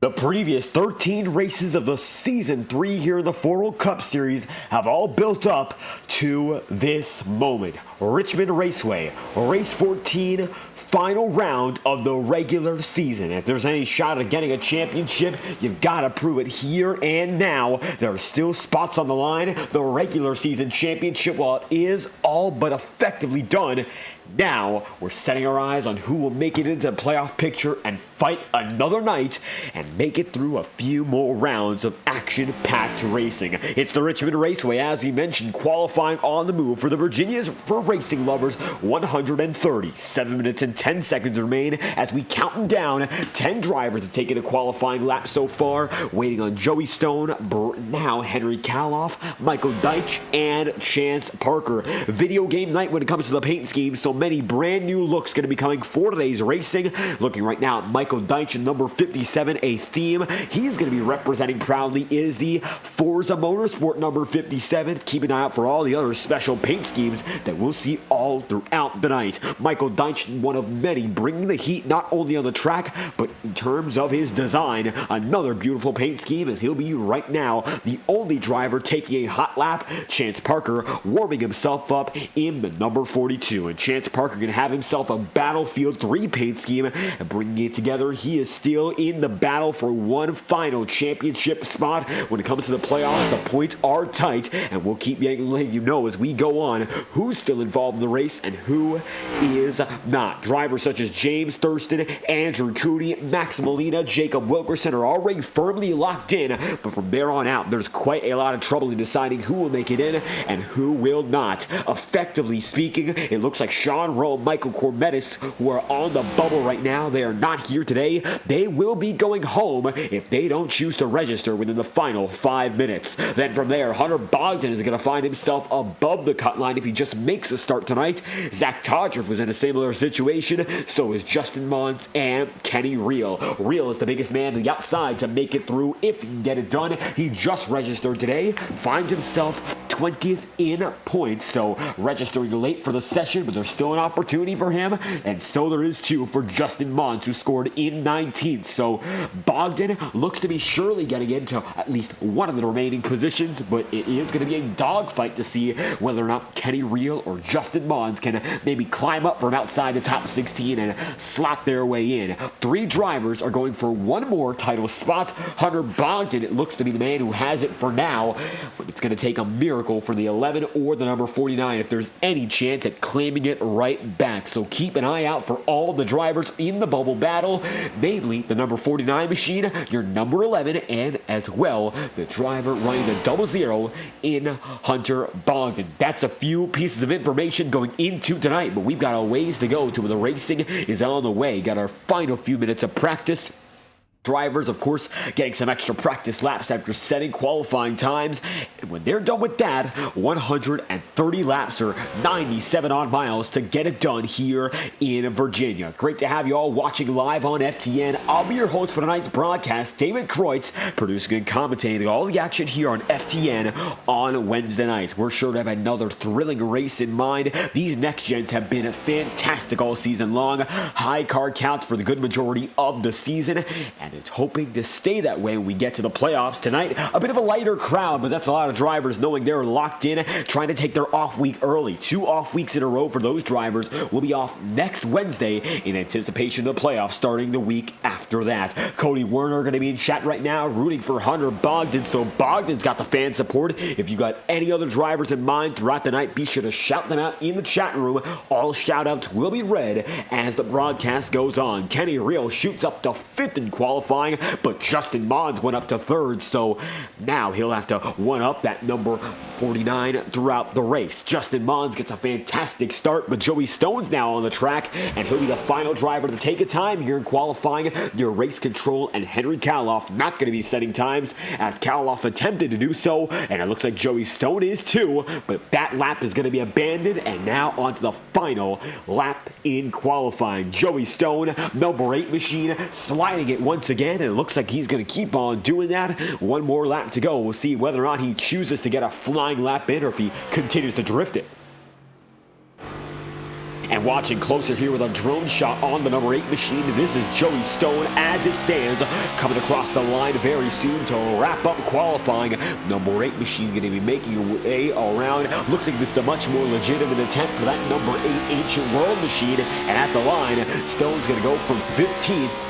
The previous 13 races of the Season 3 here in the Ford World Cup Series have all built up to this moment. Richmond Raceway, race 14, final round of the regular season. If there's any shot at getting a championship, you've got to prove it here and now. There are still spots on the line. The regular season championship, while it is all but effectively done, now we're setting our eyes on who will make it into the playoff picture and fight another night and make it through a few more rounds of action-packed racing. It's the Richmond Raceway, as he mentioned, qualifying on the move for the Virginia's for Racing Lovers. 137 minutes and 10 seconds remain as we count down. 10 drivers have taken a qualifying lap so far, waiting on Joey Stone, now Henry Kaloff, Michael Deitch, and Chance Parker. Video game night when it comes to the paint scheme, so many brand new looks going to be coming for today's racing. Looking right now at Michael Deitch in number 57, a theme he's going to be representing proudly is the Forza Motorsport number 57. Keep an eye out for all the other special paint schemes that we'll see all throughout the night. Michael Deitch, one of many, bringing the heat not only on the track, but in terms of his design. Another beautiful paint scheme, as he'll be right now the only driver taking a hot lap. Chance Parker warming himself up in the number 42. And Chance Parker going to have himself a Battlefield 3 paint scheme, and bringing it together, he is still in the battle for one final championship spot. When it comes to the playoffs, the points are tight, and we'll keep letting you know as we go on who's still involved in the race and who is not. Drivers such as James Thurston, Andrew Cootie, Max Molina, Jacob Wilkerson are already firmly locked in, but from there on out, there's quite a lot of trouble in deciding who will make it in and who will not. Effectively speaking, it looks like Sean Rowe, Michael Cormetis, who are on the bubble right now, they are not here today. They will be going home if they don't choose to register within the final 5 minutes. Then from there, Hunter Bogdan is going to find himself above the cut line if he just makes a start tonight. Zach Todriff was in a similar situation, so is Justin Mons and Kenny Reel. Reel is the biggest man on the outside to make it through if he can get it done. He just registered today, finds himself 20th in points, so registering late for the session, but there's still an opportunity for him, and so there is too for Justin Mons, who scored in 19th. So Bogdan looks to be surely getting into at least one of the remaining positions, but it is going to be a dogfight to see whether or not Kenny Reel or Justin Mons can maybe climb up from outside the top 16 and slot their way in. 3 drivers are going for one more title spot. Hunter Bogdan, it looks to be the man who has it for now, but it's going to take a miracle for the 11 or the number 49 if there's any chance at claiming it right back. So keep an eye out for all the drivers in the bubble battle, namely the number 49 machine, your number 11, and as well the driver running the 00 in Hunter Bogdan. That's a few pieces of information going into tonight, but we've got a ways to go to where the racing is on the way. Got our final few minutes of practice. Drivers, of course, getting some extra practice laps after setting qualifying times. And when they're done with that, 130 laps or 97 odd miles to get it done here in Virginia. Great to have you all watching live on FTN. I'll be your host for tonight's broadcast, David Kreutz, producing and commentating all the action here on FTN on Wednesday nights. We're sure to have another thrilling race in mind. These next gens have been fantastic all season long. High car counts for the good majority of the season, and it's hoping to stay that way when we get to the playoffs tonight. A bit of a lighter crowd, but that's a lot of drivers knowing they're locked in, trying to take their off week early. 2 off weeks in a row for those drivers. Will be off next Wednesday in anticipation of the playoffs starting the week after that. Cody Werner going to be in chat right now rooting for Hunter Bogdan, so Bogdan's got the fan support. If you got any other drivers in mind throughout the night, be sure to shout them out in the chat room. All shout outs will be read as the broadcast goes on. Kenny Reel shoots up to 5th in qualifying, but Justin Mons went up to 3rd, so now he'll have to one-up that number 49 throughout the race. Justin Mons gets a fantastic start, but Joey Stone's now on the track, and he'll be the final driver to take a time here in qualifying. Your race control and Henry Kaloff not going to be setting times, as Kaloff attempted to do so, and it looks like Joey Stone is too, but that lap is going to be abandoned, and now on to the final lap in qualifying. Joey Stone, number 8 machine, sliding it once again, and it looks like he's going to keep on doing that. One more lap to go. We'll see whether or not he chooses to get a flying lap in or if he continues to drift it. And watching closer here with a drone shot on the number 8 machine, this is Joey Stone as it stands, coming across the line very soon to wrap up qualifying. Number 8 machine going to be making her way around. Looks like this is a much more legitimate attempt for that number 8 Ancient World machine. And at the line, Stone's going to go from 15th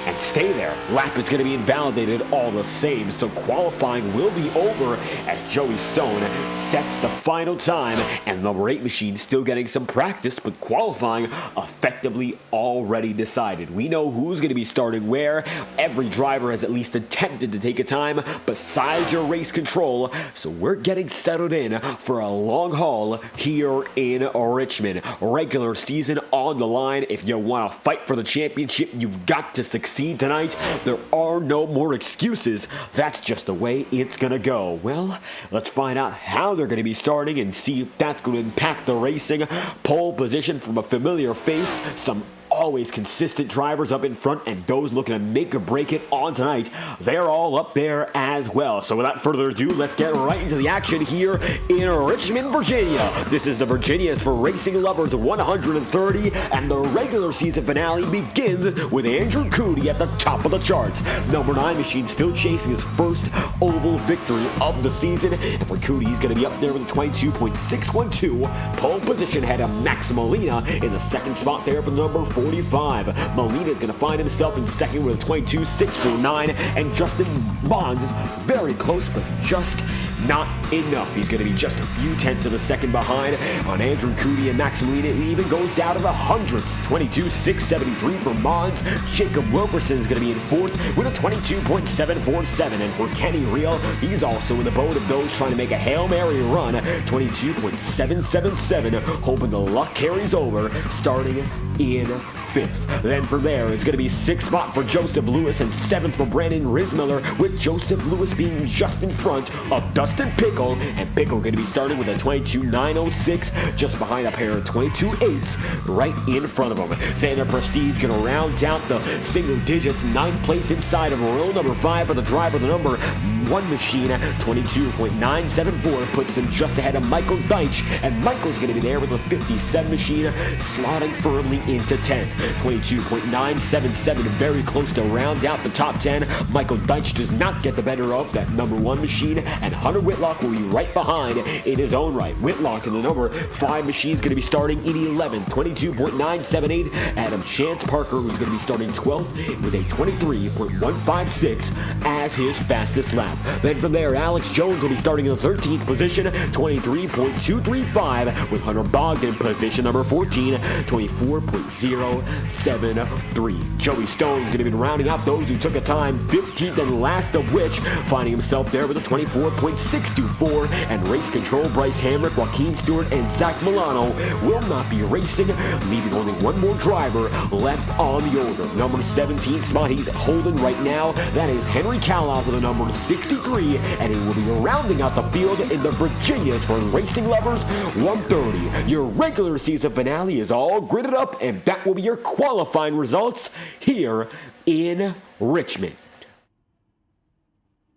and stay there. Lap is going to be invalidated all the same, so qualifying will be over as Joey Stone sets the final time, and the number 8 machine still getting some practice, but qualifying effectively already decided. We know who's going to be starting where. Every driver has at least attempted to take a time besides your race control, so we're getting settled in for a long haul here in Richmond. Regular season on the line. If you want to fight for the championship, you've got to succeed tonight. There are no more excuses. That's just the way it's gonna go. Well, let's find out how they're gonna be starting and see if that's gonna impact the racing. Pole position from a familiar face, some always consistent drivers up in front, and those looking to make or break it on tonight, they're all up there as well. So without further ado, let's get right into the action here in Richmond, Virginia. This is the Virginia's for Racing Lovers 130, and the regular season finale begins with Andrew Cootie at the top of the charts. Number 9 machine still chasing his first oval victory of the season, and for Cootie, he's going to be up there with a 22.612. Pole position ahead of Max Molina in the second spot there for the number 45. Molina is going to find himself in second with a 22.649, and Justin Bonds is very close, but just not enough. He's going to be just a few tenths of a second behind on Andrew Cootie and Max Molina. It even goes down to the hundredths. 22.673 for Bonds. Jacob Wilkerson is going to be in fourth with a 22.747, and for Kenny Real, he's also in the boat of those trying to make a Hail Mary run. 22.777, hoping the luck carries over, starting in 5th. Then from there, it's going to be 6th spot for Joseph Lewis and 7th for Brandon Rismiller, with Joseph Lewis being just in front of Dustin Pickle, and Pickle going to be starting with a 22.906, just behind a pair of 22.8s right in front of him. Xander Prestige going to round out the single digits, 9th place inside of row number 5 for the driver, the number 1 machine. 22.974 puts him just ahead of Michael Deitch, and Michael's going to be there with a 57 machine, slotting firmly into 10th. 22.977, very close to round out the top 10. Michael Deitch does not get the better of that number 1 machine, and Hunter Whitlock will be right behind in his own right. Whitlock in the number 5 machine is going to be starting in 11th. 22.978. Adam Chance Parker, who's going to be starting 12th with a 23.156 as his fastest lap. Then from there, Alex Jones will be starting in the 13th position, 23.235, with Hunter Bogdan position number 14, 24.073. Joey Stone's going to be rounding out those who took a time, 15th and last of which, finding himself there with a 24.624, and race control Bryce Hamrick, Joaquin Stewart, and Zach Milano will not be racing, leaving only one more driver left on the order. Number 17 spot he's holding right now, that is Henry Callao for the number 63, and he will be rounding out the field in the Virginia's for Racing Lovers 130. Your regular season finale is all gridded up, and that will be your qualifying results here in Richmond.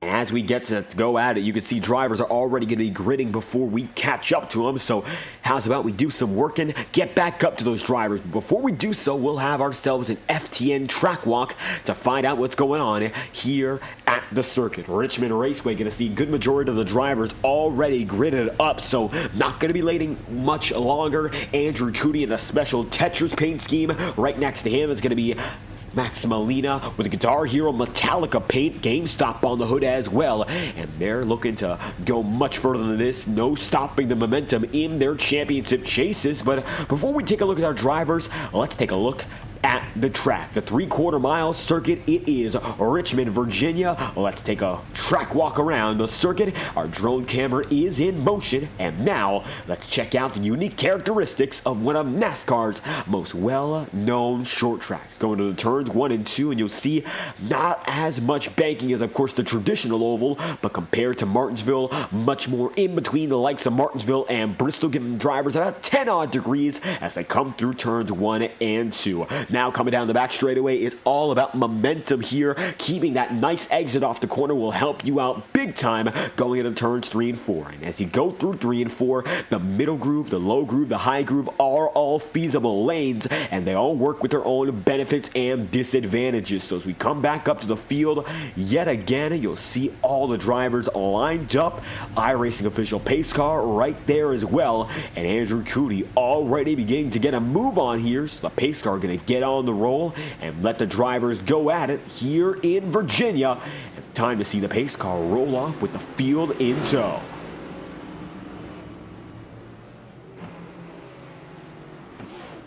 As we get to go at it, you can see drivers are already going to be gritting before we catch up to them. So how's about we do some working, get back up to those drivers. But before we do so, we'll have ourselves an FTN track walk to find out what's going on here at the circuit. Richmond Raceway going to see a good majority of the drivers already gritted up, so not going to be waiting much longer. Andrew Cootie in a special Tetris paint scheme. Right next to him is going to be Max Molina with a Guitar Hero Metallica paint, GameStop on the hood as well, and they're looking to go much further than this. No stopping the momentum in their championship chases. But before we take a look at our drivers, let's take a look at the track. The 3/4 mile circuit, it is Richmond, Virginia. Let's take a track walk around the circuit. Our drone camera is in motion, and now let's check out the unique characteristics of one of NASCAR's most well-known short tracks. Going to the turns 1 and 2, and you'll see not as much banking as, of course, the traditional oval, but compared to Martinsville, much more in between the likes of Martinsville and Bristol, giving drivers about 10 odd degrees as they come through turns 1 and 2. Now coming down the back straightaway, it's all about momentum here. Keeping that nice exit off the corner will help you out big time going into turns 3 and 4. And as you go through 3 and 4, the middle groove, the low groove, the high groove are all feasible lanes, and they all work with their own benefits and disadvantages. So as we come back up to the field yet again, you'll see all the drivers lined up. iRacing official pace car right there as well, and Andrew Cootie already beginning to get a move on here. So the pace car going to get on the roll and let the drivers go at it here in Virginia. And time to see the pace car roll off with the field in tow.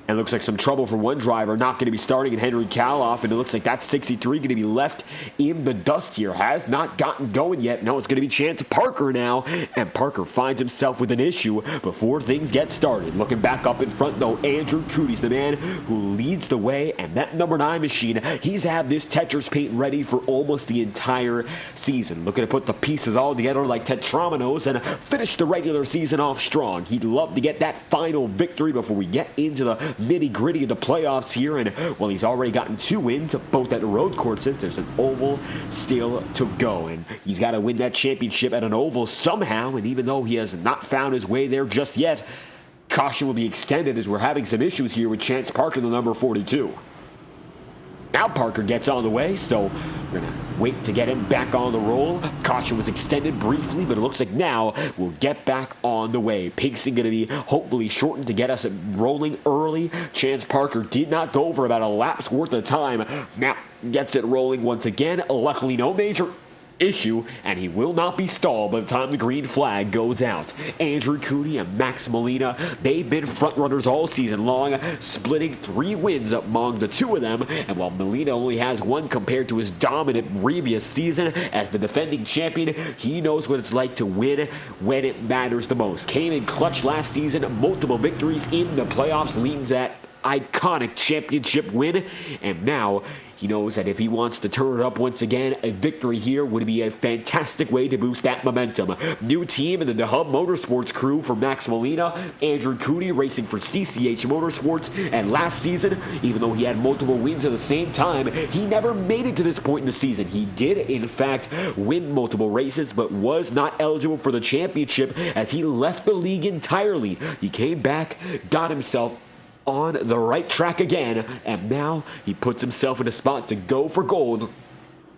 And it looks like some trouble for one driver, not going to be starting in Henry Kaloff, and it looks like that 63 going to be left in the dust here. Has not gotten going yet. No, it's going to be Chance Parker now, and Parker finds himself with an issue before things get started. Looking back up in front, though, Andrew Cootie's the man who leads the way, and that number 9 machine, he's had this Tetris paint ready for almost the entire season. Looking to put the pieces all together like Tetrominoes and finish the regular season off strong. He'd love to get that final victory before we get into the nitty-gritty of the playoffs here, and well, he's already gotten 2 wins, both at road courses. There's an oval still to go, and he's got to win that championship at an oval somehow, and even though he has not found his way there just yet, caution will be extended as we're having some issues here with Chance Parker, the number 42. Now Parker gets on the way, so we're going to wait to get him back on the roll. Caution was extended briefly, but it looks like now we'll get back on the way. Pacing going to be hopefully shortened to get us rolling early. Chance Parker did not go over about a lap's worth of time. Now gets it rolling once again. Luckily, no major issue, and he will not be stalled by the time the green flag goes out. Andrew Cootie and Max Molina, they've been front runners all season long, splitting 3 wins among the 2 of them, and while Molina only has 1 compared to his dominant previous season as the defending champion, he knows what it's like to win when it matters the most. Came in clutch last season, multiple victories in the playoffs leading to that iconic championship win, and now he knows that if he wants to turn it up once again, a victory here would be a fantastic way to boost that momentum. New team in the DeHub Motorsports crew for Max Molina, Andrew Cootie racing for CCH Motorsports, and last season, even though he had multiple wins at the same time, he never made it to this point in the season. He did, in fact, win multiple races, but was not eligible for the championship as he left the league entirely. He came back, got himself on the right track again, and now he puts himself in a spot to go for gold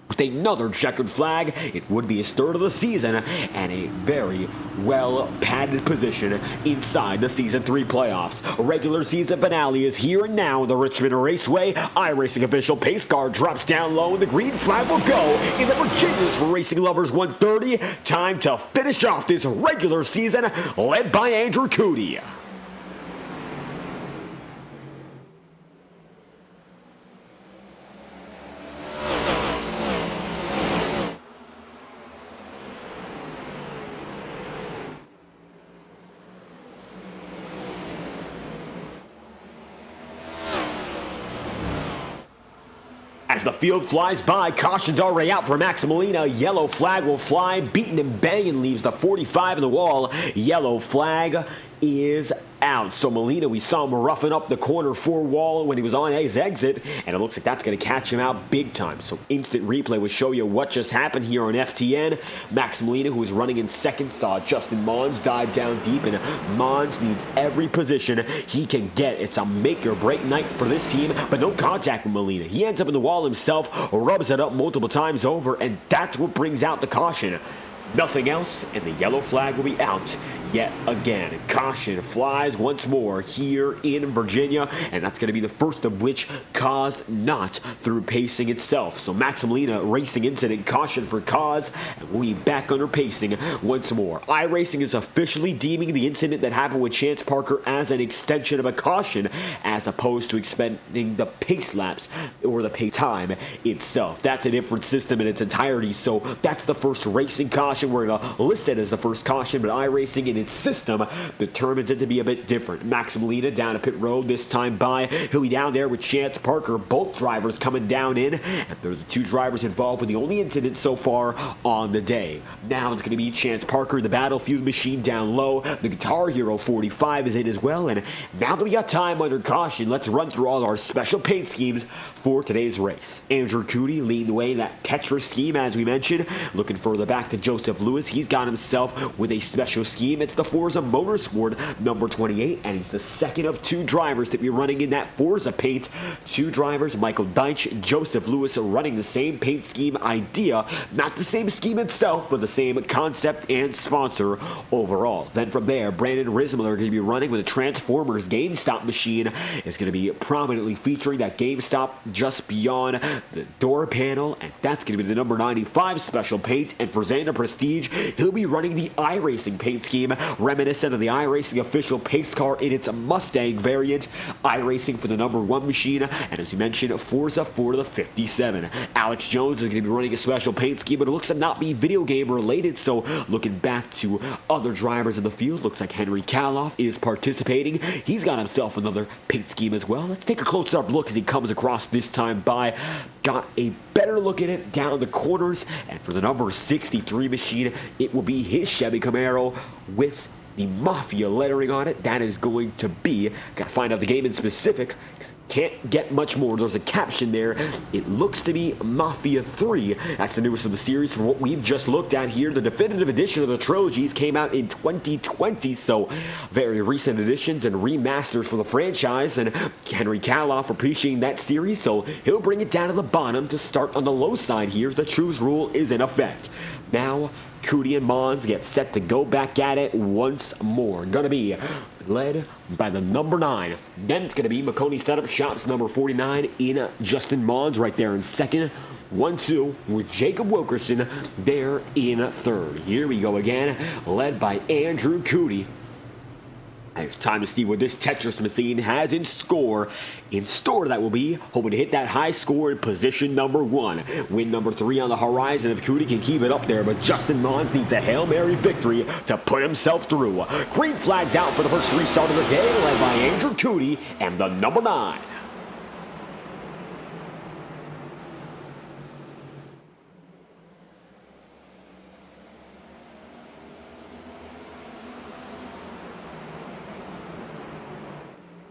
with another checkered flag. It would be his 3rd of the season and a very well padded position inside the Season 3 playoffs. A regular season finale is here and now in the Richmond Raceway. iRacing official pace car drops down low and the green flag will go in the Virginia's for Racing Lovers 130. Time to finish off this regular season led by Andrew Cootie. As the field flies by, caution's already out for Max Molina. Yellow flag will fly, beating and banging leaves the 45 in the wall. Yellow flag is out. So Molina, we saw him roughing up the corner 4 wall when he was on his exit, and it looks like that's going to catch him out big time. So instant replay will show you what just happened here on FTN. Max Molina, who was running in second, saw Justin Mons dive down deep, and Mons needs every position he can get. It's a make or break night for this team, but no contact with Molina. He ends up in the wall himself, rubs it up multiple times over, and that's what brings out the caution. Nothing else, and the yellow flag will be out yet again. Caution flies once more here in Virginia, and that's going to be the first of which caused not through pacing itself. So Max Molina, racing incident, caution for cause, and we'll be back under pacing once more. iRacing is officially deeming the incident that happened with Chance Parker as an extension of a caution, as opposed to expending the pace laps or the pace time itself. That's a different system in its entirety, so that's the first racing caution. We're going to list it as the first caution, but iRacing in its system determines it to be a bit different. Max Molina down to pit road this time by. He'll be down there with Chance Parker, both drivers coming down in, and there's the two drivers involved with the only incident so far on the day. Now it's going to be Chance Parker, the Battlefield machine down low. The Guitar Hero 45 is in as well, and now that we got time under caution, let's run through all our special paint schemes for today's race. Andrew Cootie leading the way, that Tetris scheme as we mentioned. Looking further back to Joseph Lewis, he's got himself with a special scheme. It's the Forza Motorsport number 28, and he's the second of two drivers to be running in that Forza paint. Two drivers, Michael Deitch, Joseph Lewis, running the same paint scheme idea. Not the same scheme itself, but the same concept and sponsor overall. Then from there, Brandon Rismiller going to be running with a Transformers GameStop machine. It's going to be prominently featuring that GameStop just beyond the door panel, and that's going to be the number 95 special paint. And for Xander Prestige, he'll be running the iRacing paint scheme, reminiscent of the iRacing official pace car in its Mustang variant. iRacing for the number 1 machine, and as you mentioned, Forza for the 57. Alex Jones is going to be running a special paint scheme, but it looks to not be video game related, so looking back to other drivers in the field, looks like Henry Kaloff is participating. He's got himself another paint scheme as well. Let's take a close-up look as he comes across this time by. Got a better look at it down the corners, and for the number 63 machine, it will be his Chevy Camaro with the Mafia lettering on it. That is going to be, gotta find out the game in specific, because can't get much more. There's a caption there. It looks to be Mafia 3. That's the newest of the series from what we've just looked at here. The definitive edition of the trilogies came out in 2020, so very recent additions and remasters for the franchise, and Henry Kaloff appreciating that series, so he'll bring it down to the bottom to start on the low side here. The Choose rule is in effect. Now, Cootie and Mons get set to go back at it once more. Gonna be led by the number 9. Then it's gonna be McConey Setup Shops number 49 in Justin Mons right there in second. 1-2 with Jacob Wilkerson there in third. Here we go again, led by Andrew Cootie. It's time to see what this Tetris machine has in store. In store, that will be hoping to hit that high score in position number 1. Win number 3 on the horizon if Cootie can keep it up there, but Justin Mons needs a Hail Mary victory to put himself through. Green flags out for the first restart of the day, led by Andrew Cootie and the number 9.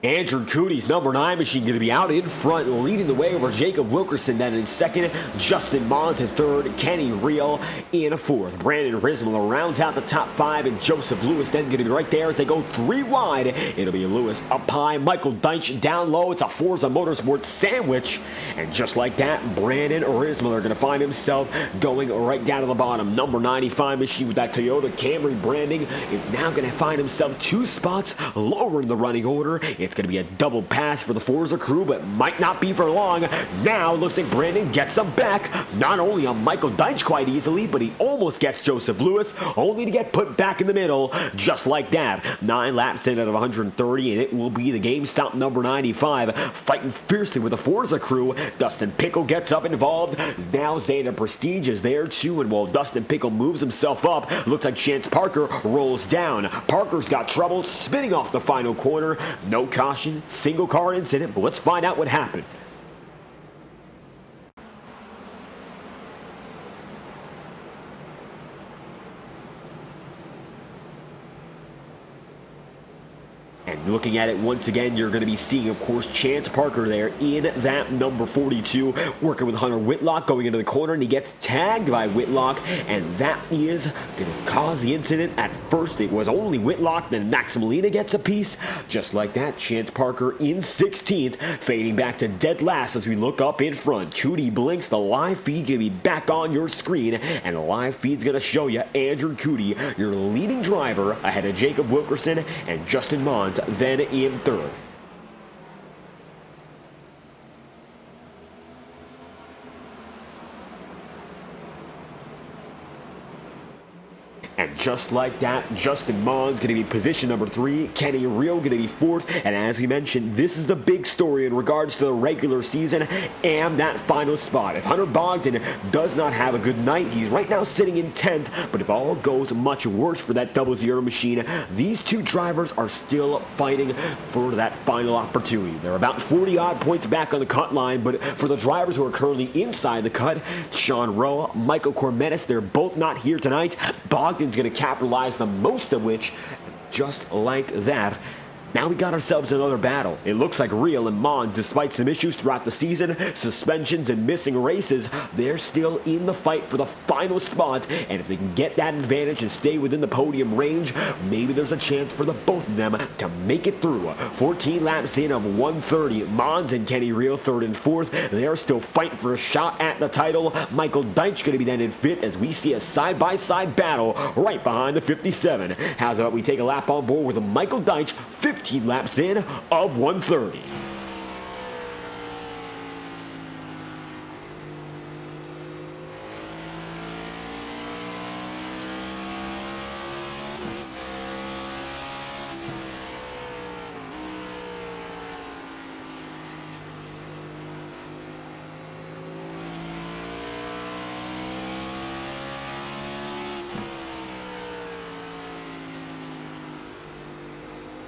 Andrew Cootie's number 9 machine going to be out in front, leading the way over Jacob Wilkerson. Then in second, Justin Mons in third, Kenny Real in fourth. Brandon Rismiller rounds out the top 5, and Joseph Lewis then going to be right there as they go 3 wide. It'll be Lewis up high, Michael Deitch down low. It's a Forza Motorsport sandwich. And just like that, Brandon Rismiller going to find himself going right down to the bottom. Number 95 machine with that Toyota Camry branding is now going to find himself 2 spots lower in the running order. It's going to be a double pass for the Forza crew, but might not be for long. Now looks like Brandon gets them back, not only on Michael Deitch quite easily, but he almost gets Joseph Lewis, only to get put back in the middle, just like that. 9 laps in out of 130, and it will be the GameStop number 95 fighting fiercely with the Forza crew. Dustin Pickle gets up involved. Now Xander Prestige is there too, and while Dustin Pickle moves himself up, looks like Chance Parker rolls down. Parker's got trouble spinning off the final corner. No caution, single car incident, but let's find out what happened. And looking at it once again, you're going to be seeing, of course, Chance Parker there in that number 42, working with Hunter Whitlock going into the corner, and he gets tagged by Whitlock, and that is going to cause the incident. At first, it was only Whitlock, then Max Molina gets a piece. Just like that, Chance Parker in 16th, fading back to dead last as we look up in front. Cootie blinks, the live feed going to be back on your screen, and the live feed's going to show you Andrew Cootie, your leading driver, ahead of Jacob Wilkerson and Justin Mons, then in third. And just like that, Justin Maughn's going to be position number 3, Kenny Real going to be 4th, and as we mentioned, this is the big story in regards to the regular season and that final spot. If Hunter Bogdan does not have a good night, he's right now sitting in 10th, but if all goes much worse for that double zero machine, these two drivers are still fighting for that final opportunity. They're about 40 odd points back on the cut line, but for the drivers who are currently inside the cut, Sean Rowe, Michael Cormetis, they're both not here tonight. Bogdan's going to capitalize the most of which, just like that, now we got ourselves another battle. It looks like Real and Maughan, despite some issues throughout the season, suspensions and missing races, they're still in the fight for the final spot, and if they can get that advantage and stay within the podium range, maybe there's a chance for the both of them to make it through. 14 laps in of 130, Maughan and Kenny Real 3rd and 4th. They're still fighting for a shot at the title. Michael Deitch going to be then in 5th as we see a side-by-side battle right behind the 57. How's about we take a lap on board with Michael Deitch, 15 laps in of 130.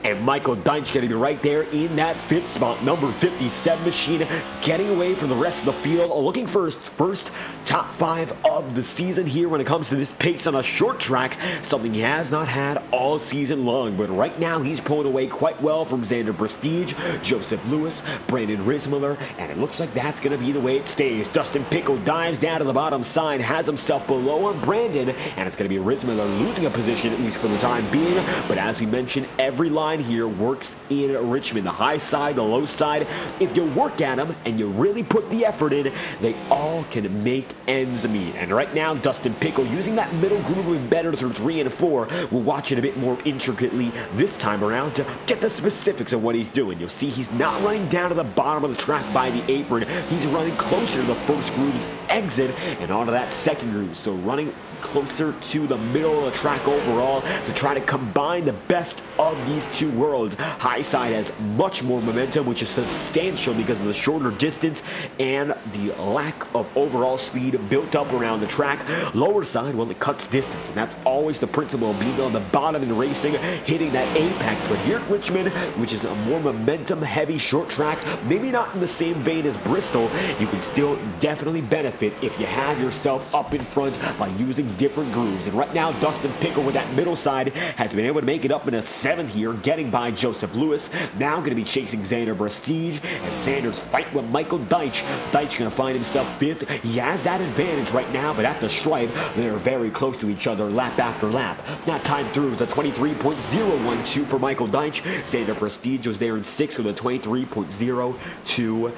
And Michael Deitch going to be right there in that 5th spot, number 57 machine, getting away from the rest of the field, looking for his first top 5 of the season here when it comes to this pace on a short track, something he has not had all season long. But right now, he's pulling away quite well from Xander Prestige, Joseph Lewis, Brandon Riesmiller, and it looks like that's going to be the way it stays. Dustin Pickle dives down to the bottom side, has himself below on Brandon, and it's going to be Riesmiller losing a position, at least for the time being. But as we mentioned, every line here works in Richmond. The high side, the low side. If you work at them and you really put the effort in, they all can make ends meet. And right now, Dustin Pickle using that middle groove better through 3 and 4. We'll watch it a bit more intricately this time around to get the specifics of what he's doing. You'll see he's not running down to the bottom of the track by the apron. He's running closer to the first groove's exit and onto that second groove. So running closer to the middle of the track overall to try to combine the best of these two worlds. High side has much more momentum, which is substantial because of the shorter distance and the lack of overall speed built up around the track. Lower side, well, it cuts distance, and that's always the principle of being on the bottom in racing, hitting that apex. But here at Richmond, which is a more momentum-heavy short track, maybe not in the same vein as Bristol, you can still definitely benefit if you have yourself up in front by using different grooves. And right now, Dustin Pickle with that middle side has been able to make it up in a 7th here, getting by Joseph Lewis. Now going to be chasing Xander Prestige, and Xander's fight with Michael Deitch. Deitch going to find himself 5th. He has that advantage right now, but at the stripe, they're very close to each other lap after lap. That time through was a 23.012 for Michael Deitch. Xander Prestige was there in 6th with a 23.028.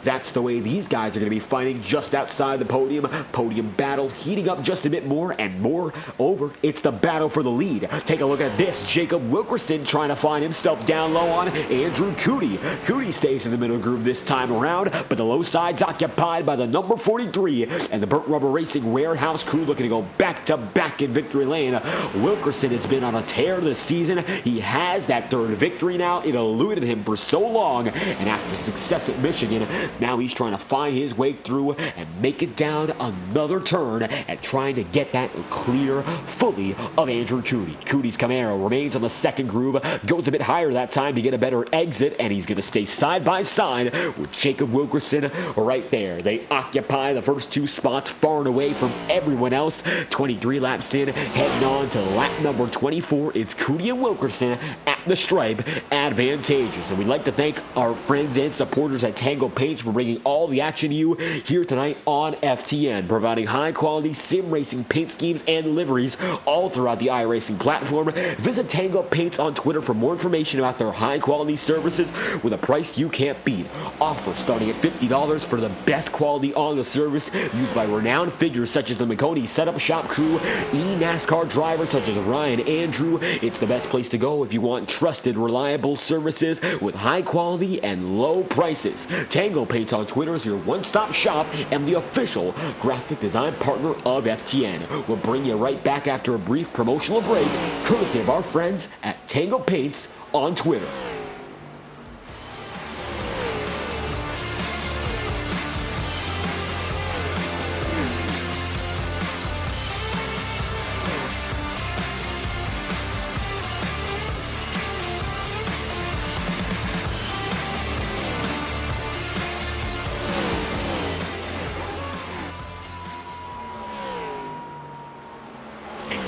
That's the way these guys are going to be fighting just outside the podium. Podium battle heating up just a bit more and more over. It's the battle for the lead. Take a look at this. Jacob Wilkerson trying to find himself down low on Andrew Cootie. Cootie stays in the middle groove this time around, but the low side's occupied by the number 43 and the Burt Rubber Racing Warehouse crew looking to go back-to-back in victory lane. Wilkerson has been on a tear this season. He has that 3rd victory now. It eluded him for so long, and after success at Michigan, now he's trying to find his way through and make it down another turn and trying to get that clear fully of Andrew Cootie. Cootie's Camaro remains on the 2nd groove, goes a bit higher that time to get a better exit, and he's going to stay side by side with Jacob Wilkerson right there. They occupy the first 2 spots far and away from everyone else. 23 laps in, heading on to lap number 24. It's Cootie and Wilkerson at the stripe, advantageous. And we'd like to thank our friends and supporters at Tango Paints for bringing all the action to you here tonight on FTN, providing high-quality sim racing paint schemes and liveries all throughout the iRacing platform. Visit Tango Paints on Twitter for more information about their high-quality services with a price you can't beat. Offer starting at $50 for the best quality on the service, used by renowned figures such as the Makoni Setup Shop crew, NASCAR drivers such as Ryan Andrew. It's the best place to go if you want trusted, reliable services with high quality and low prices. Tango Paints on Twitter is your one-stop shop and the official graphic design partner of FTN. again. We'll bring you right back after a brief promotional break, courtesy of our friends at Tango Paints on Twitter.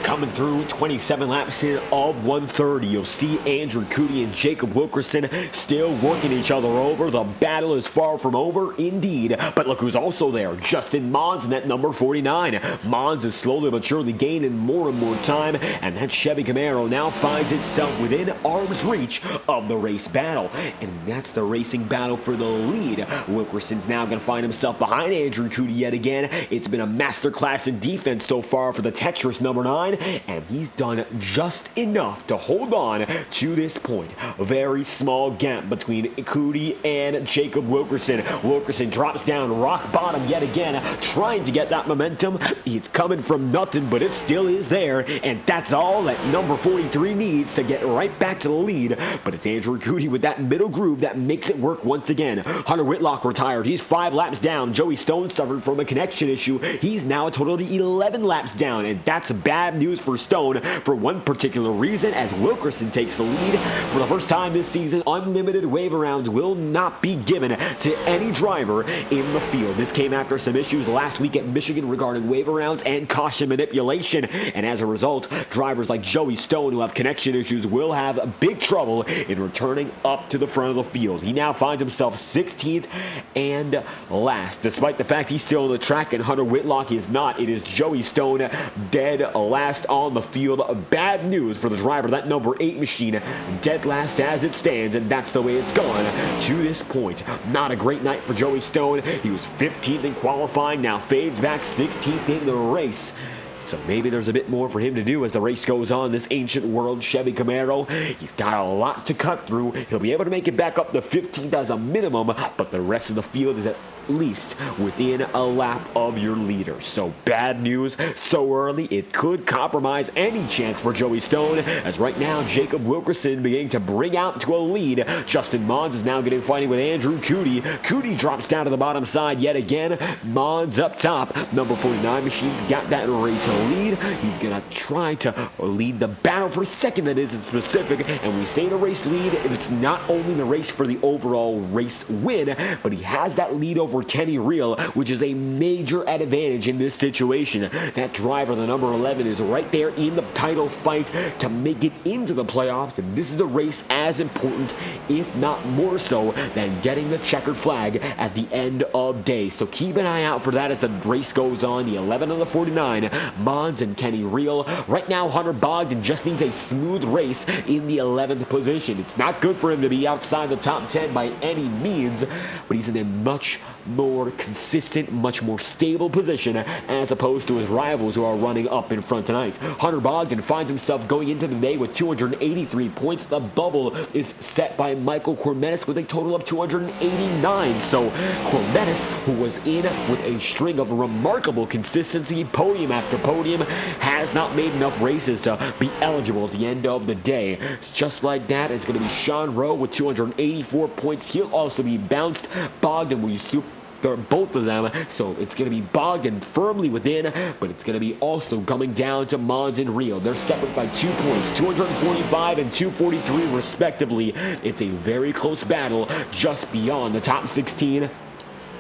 Coming through 27 laps in of 130, you'll see Andrew Kuti and Jacob Wilkerson still working each other over. The battle is far from over, indeed. But look who's also there, Justin Mons in that number 49. Mons is slowly but surely gaining more and more time, and that Chevy Camaro now finds itself within arm's reach of the race battle. And that's the racing battle for the lead. Wilkerson's now going to find himself behind Andrew Kuti yet again. It's been a masterclass in defense so far for the Tetris number 9. And he's done just enough to hold on to this point. A very small gap between Kuti and Jacob Wilkerson. Wilkerson drops down rock bottom yet again, trying to get that momentum. It's coming from nothing, but it still is there. And that's all that number 43 needs to get right back to the lead. But it's Andrew Kuti with that middle groove that makes it work once again. Hunter Whitlock retired. He's 5 laps down. Joey Stone suffered from a connection issue. He's now a total of 11 laps down. And that's bad news for Stone for one particular reason, as Wilkerson takes the lead. For the first time this season, unlimited wave rounds will not be given to any driver in the field. This came after some issues last week at Michigan regarding wave rounds and caution manipulation, and as a result, drivers like Joey Stone who have connection issues will have big trouble in returning up to the front of the field. He now finds himself 16th and last, despite the fact he's still on the track and Hunter Whitlock is not. It is Joey Stone dead last on the field. Bad news for the driver of that number 8 machine, dead last as it stands, and that's the way it's gone to this point. Not a great night for Joey Stone. He was 15th in qualifying, now fades back 16th in the race. So maybe there's a bit more for him to do as the race goes on. This ancient world Chevy Camaro, he's got a lot to cut through. He'll be able to make it back up to 15th as a minimum, but the rest of the field is at least within a lap of your leader. So bad news so early, it could compromise any chance for Joey Stone, as right now Jacob Wilkerson beginning to bring out to a lead. Justin Mons is now getting fighting with Andrew Kuti. Kuti drops down to the bottom side yet again. Mons up top. Number 49 machine's got that race lead. He's gonna try to lead the battle for second, that is in specific, and we say the race lead, it's not only the race for the overall race win, but he has that lead over Kenny Real, which is a major advantage in this situation. That driver, the number 11, is right there in the title fight to make it into the playoffs, and this is a race as important, if not more so, than getting the checkered flag at the end of day. So keep an eye out for that as the race goes on. The 11 and the 49, Mons and Kenny Real. Right now, Hunter Bogdan just needs a smooth race in the 11th position. It's not good for him to be outside the top 10 by any means, but he's in a much more consistent, much more stable position as opposed to his rivals who are running up in front tonight. Hunter Bogdan finds himself going into the day with 283 points. The bubble is set by Michael Cormetis with a total of 289. So Cormetis, who was in with a string of remarkable consistency, podium after podium, has not made enough races to be eligible at the end of the day. It's just like that, it's going to be Sean Rowe with 284 points. He'll also be bounced. Bogdan will use both of them, so it's going to be Bogdan firmly within, but it's going to be also coming down to Mons and Real. They're separate by 2 points, 245 and 243 respectively. It's a very close battle just beyond the top 16.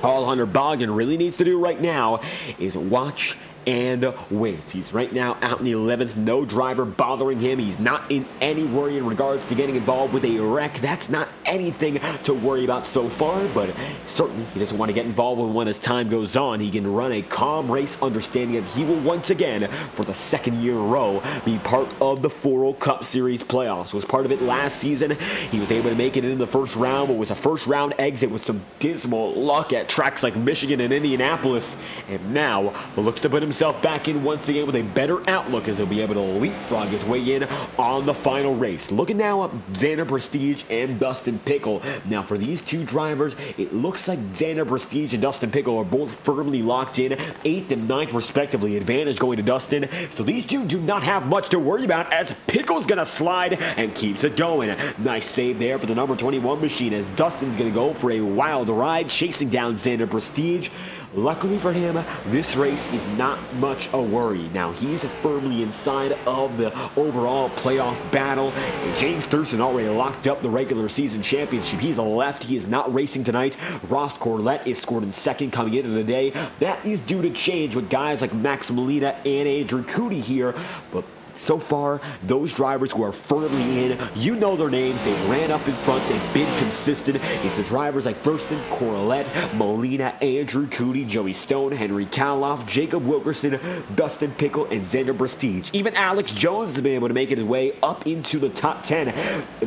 All Hunter Bogdan really needs to do right now is watch and wait. He's right now out in the 11th. No driver bothering him. He's not in any worry in regards to getting involved with a wreck. That's not anything to worry about so far, but certainly he doesn't want to get involved when as time goes on. He can run a calm race, understanding that he will once again, for the second year in a row, be part of the Foro Cup Series playoffs. Was part of it last season. He was able to make it in the first round, but was a first round exit with some dismal luck at tracks like Michigan and Indianapolis, and now looks to put himself himself back in once again with a better outlook as he'll be able to leapfrog his way in on the final race. Looking now at Xander Prestige and Dustin Pickle. Now for these two drivers, it looks like Xander Prestige and Dustin Pickle are both firmly locked in, 8th and 9th respectively. Advantage going to Dustin. So these two do not have much to worry about as Pickle's going to slide and keeps it going. Nice save there for the number 21 machine as Dustin's going to go for a wild ride, chasing down Xander Prestige. Luckily for him, this race is not much a worry. Now, he's firmly inside of the overall playoff battle. James Thurston already locked up the regular season championship. He's left. He is not racing tonight. Ross Corlett is scored in second coming into the day. That is due to change with guys like Max Molina and Andrew Cootie here. But so far, those drivers who are firmly in, you know their names. They ran up in front. They've been consistent. It's the drivers like Thurston, Corlett, Molina, Andrew Cootie, Joey Stone, Henry Kaloff, Jacob Wilkerson, Dustin Pickle, and Xander Prestige. Even Alex Jones has been able to make it his way up into the top 10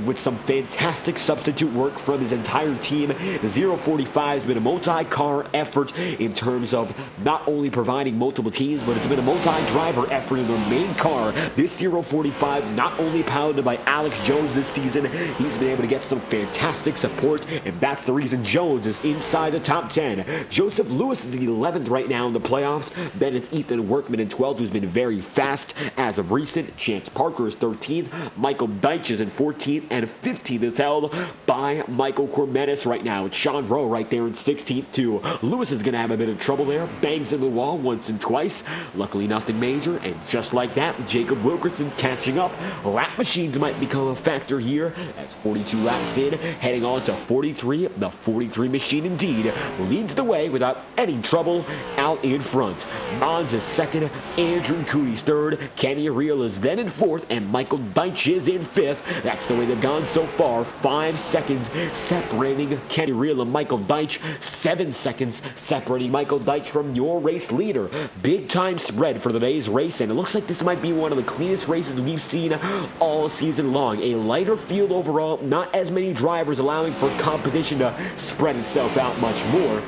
with some fantastic substitute work from his entire team. The 045 has been a multi-car effort in terms of not only providing multiple teams, but it's been a multi-driver effort in their main car. This 045 not only piloted by Alex Jones this season, he's been able to get some fantastic support, and that's the reason Jones is inside the top 10. Joseph Lewis is 11th right now in the playoffs. Then it's Ethan Workman in 12th, who's been very fast as of recent. Chance Parker is 13th. Michael Deitch is in 14th, and 15th is held by Michael Cormetis right now. It's Sean Rowe right there in 16th too. Lewis is going to have a bit of trouble there. Bangs in the wall once and twice. Luckily nothing major, and just like that, Jacob Wilkerson catching up. Lap machines might become a factor here as 42 laps in, heading on to 43. The 43 machine indeed leads the way without any trouble out in front. Mons is second, Andrew Cootie's third, Kenny Real is then in fourth, and Michael Deitch is in fifth. That's the way they've gone so far. 5 seconds separating Kenny Real and Michael Deitch. 7 seconds separating Michael Deitch from your race leader. Big time spread for today's race, and it looks like this might be one of the cleanest races we've seen all season long. A lighter field overall, not as many drivers allowing for competition to spread itself out much more.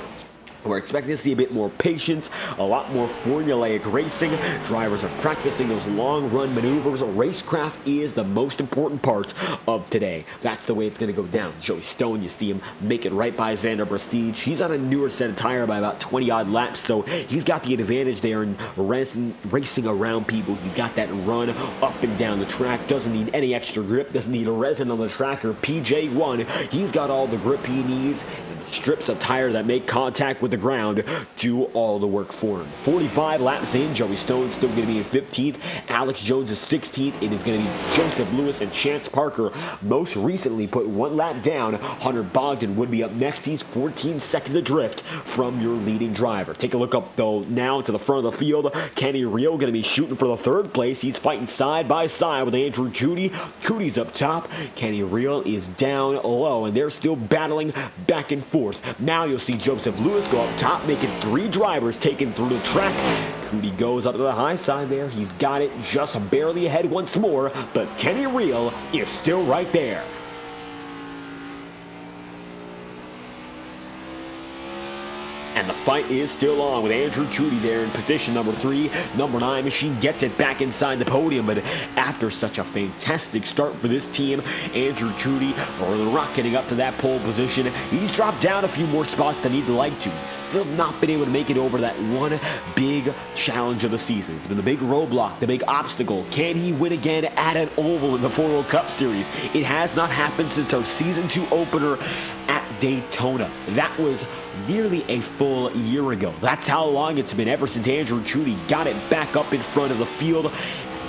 We're expecting to see a bit more patience, a lot more formulaic racing. Drivers are practicing those long-run maneuvers. Racecraft is the most important part of today. That's the way it's going to go down. Joey Stone, you see him make it right by Xander Prestige. He's on a newer set of tire by about 20-odd laps, so he's got the advantage there in racing around people. He's got that run up and down the track. Doesn't need any extra grip. Doesn't need a resin on the track or PJ1. He's got all the grip he needs. Strips of tire that make contact with the ground do all the work for him. 45 laps in, Joey Stone's still going to be in 15th. Alex Jones is 16th. It is going to be Joseph Lewis and Chance Parker. Most recently put 1 lap down. Hunter Bogdan would be up next. He's 14 seconds adrift from your leading driver. Take a look up, though, now to the front of the field. Kenny Real going to be shooting for the 3rd place. He's fighting side by side with Andrew Cootie. Cootie's up top. Kenny Real is down low, and they're still battling back and forth. Now you'll see Joseph Lewis go up top, making 3 drivers taken through the track. Cootie goes up to the high side there. He's got it just barely ahead once more, but Kenny Real is still right there. And the fight is still on with Andrew Cootie there in position number 3. Number 9 machine gets it back inside the podium, but after such a fantastic start for this team, Andrew Cootie rocketing up to that pole position. He's dropped down a few more spots than he'd like to. He's still not been able to make it over that one big challenge of the season. It's been the big roadblock, the big obstacle. Can he win again at an oval in the 4 World Cup Series? It has not happened since our Season 2 opener at Daytona. That was nearly a full year ago. That's how long it's been ever since Andrew Cootie got it back up in front of the field.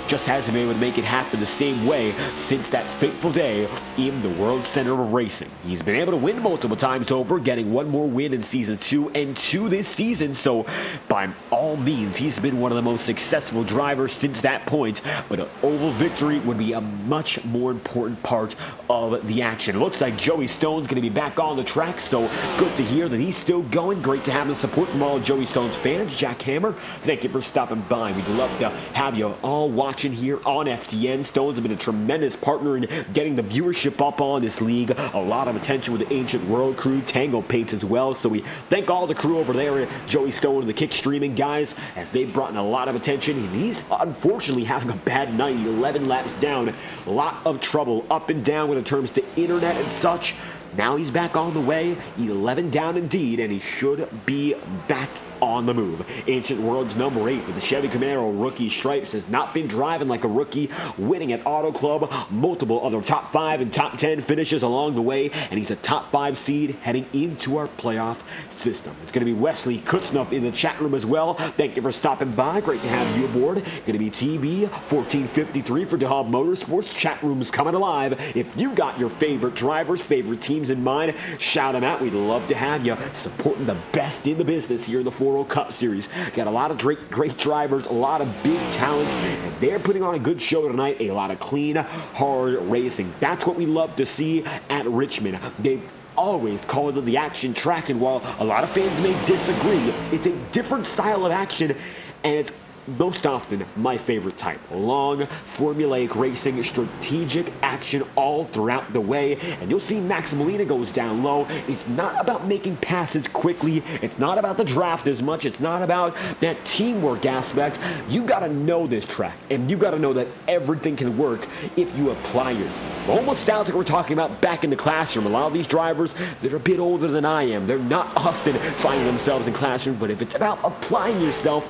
Just hasn't been able to make it happen the same way since that fateful day in the World Center of Racing. He's been able to win multiple times over, getting 1 more win in Season 2 and 2 this season, so by all means, he's been one of the most successful drivers since that point, but an oval victory would be a much more important part of the action. It looks like Joey Stone's going to be back on the track, so good to hear that he's still going. Great to have the support from all Joey Stone's fans. Jack Hammer, thank you for stopping by. We'd love to have you all watch watching here on FTN. Stone's been a tremendous partner in getting the viewership up on this league. A lot of attention with the Ancient World crew, Tango Paints as well. So we thank all the crew over there, Joey Stone and the Kick Streaming guys, as they've brought in a lot of attention. And he's unfortunately having a bad night, 11 laps down. A lot of trouble up and down when it comes to internet and such. Now he's back on the way, 11 down indeed, and he should be back on the move. Ancient World's number 8 with the Chevy Camaro rookie stripes has not been driving like a rookie, winning at Auto Club, multiple other top 5 and top 10 finishes along the way, and he's a top 5 seed heading into our playoff system. It's going to be Wesley Kutznoff in the chat room as well. Thank you for stopping by. Great to have you aboard. Going to be TB1453 for DeHaub Motorsports. Chat room's coming alive. If you got your favorite drivers, favorite teams in mind, shout them out. We'd love to have you supporting the best in the business here in the 4 Cup Series. Got a lot of great drivers, a lot of big talent, and they're putting on a good show tonight. A lot of clean, hard racing. That's what we love to see at Richmond. They've always called it the action track, and while a lot of fans may disagree, it's a different style of action, and it's most often my favorite type. Long, formulaic racing, strategic action all throughout the way. And you'll see Max Molina goes down low. It's not about making passes quickly. It's not about the draft as much. It's not about that teamwork aspect. You gotta know this track, and you gotta know that everything can work if you apply yourself. Almost sounds like we're talking about back in the classroom. A lot of these drivers that are a bit older than I am, they're not often finding themselves in classroom, but if it's about applying yourself,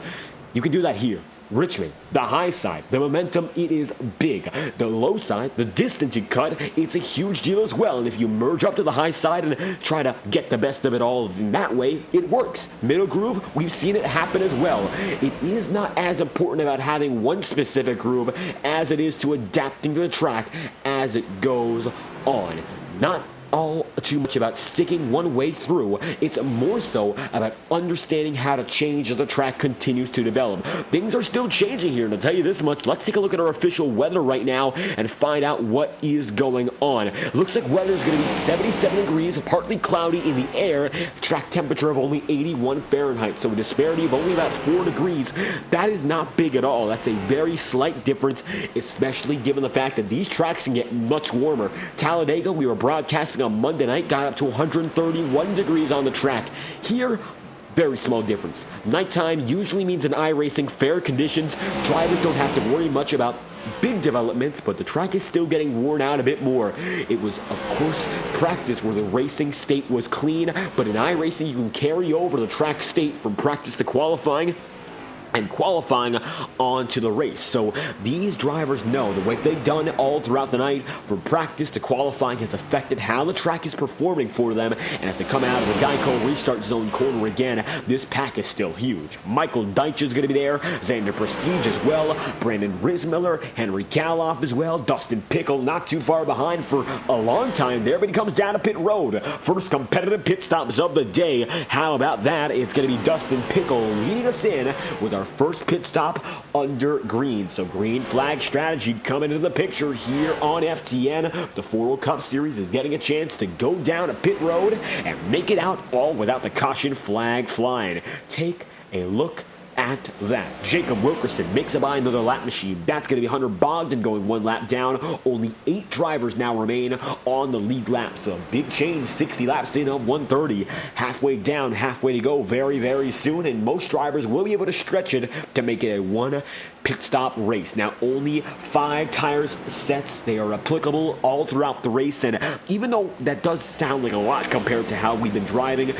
you can do that here. Richmond, the high side, the momentum, it is big. The low side, the distance you cut, it's a huge deal as well. And if you merge up to the high side and try to get the best of it all in that way, it works. Middle groove, we've seen it happen as well. It is not as important about having one specific groove as it is to adapting to the track as it goes on. Not all too much about sticking one way through. It's more so about understanding how to change as the track continues to develop. Things are still changing here, and to tell you this much, let's take a look at our official weather right now and find out what is going on. Looks like weather is going to be 77 degrees, partly cloudy in the air, track temperature of only 81 Fahrenheit, so a disparity of only about 4 degrees. That is not big at all. That's a very slight difference, especially given the fact that these tracks can get much warmer. Talladega, we were broadcasting on Monday night, got up to 131 degrees on the track. Here, very small difference. Nighttime usually means in iRacing fair conditions. Drivers don't have to worry much about big developments, but the track is still getting worn out a bit more. It was, of course, practice where the racing state was clean, but in iRacing you can carry over the track state from practice to qualifying and qualifying onto the race. So these drivers know the way they've done all throughout the night from practice to qualifying has affected how the track is performing for them. And as they come out of the Geico restart zone corner again, this pack is still huge. Michael Deitch is going to be there, Xander Prestige as well, Brandon Rismiller, Henry Kaloff as well, Dustin Pickle not too far behind for a long time there, but he comes down to pit road. First competitive pit stops of the day. How about that? It's going to be Dustin Pickle leading us in with our first pit stop under green. So green flag strategy coming into the picture here on FTN. The 4 Cup Series is getting a chance to go down a pit road and make it out all without the caution flag flying. Take a look at that. Jacob Wilkerson makes it by another lap machine. That's going to be Hunter Bogdan going 1 lap down. Only 8 drivers now remain on the lead lap. So big change, 60 laps in of 130. Halfway down, halfway to go very, very soon. And most drivers will be able to stretch it to make it a 1 pit stop race. Now only 5 tires sets. They are applicable all throughout the race. And even though that does sound like a lot compared to how we've been driving,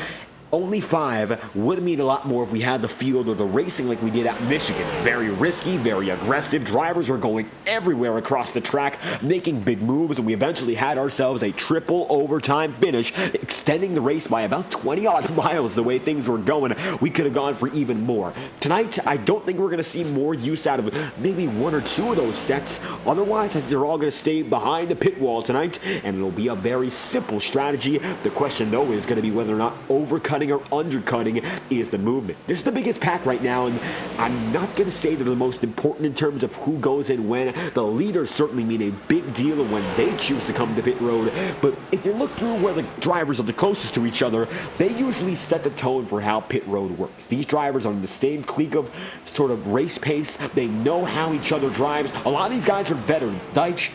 only 5 would mean a lot more if we had the field or the racing like we did at Michigan. Very risky, very aggressive. Drivers were going everywhere across the track, making big moves, and we eventually had ourselves a triple overtime finish, extending the race by about 20-odd miles the way things were going. We could have gone for even more. Tonight, I don't think we're going to see more use out of maybe 1 or 2 of those sets. Otherwise, I think they're all going to stay behind the pit wall tonight, and it'll be a very simple strategy. The question, though, is going to be whether or not overcut overcutting or undercutting is the movement. This is the biggest pack right now, and I'm not going to say they're the most important in terms of who goes in when. The leaders certainly mean a big deal when they choose to come to pit road, but if you look through where the drivers are the closest to each other, they usually set the tone for how pit road works. These drivers are in the same clique of sort of race pace. They know how each other drives. A lot of these guys are veterans. Deitch,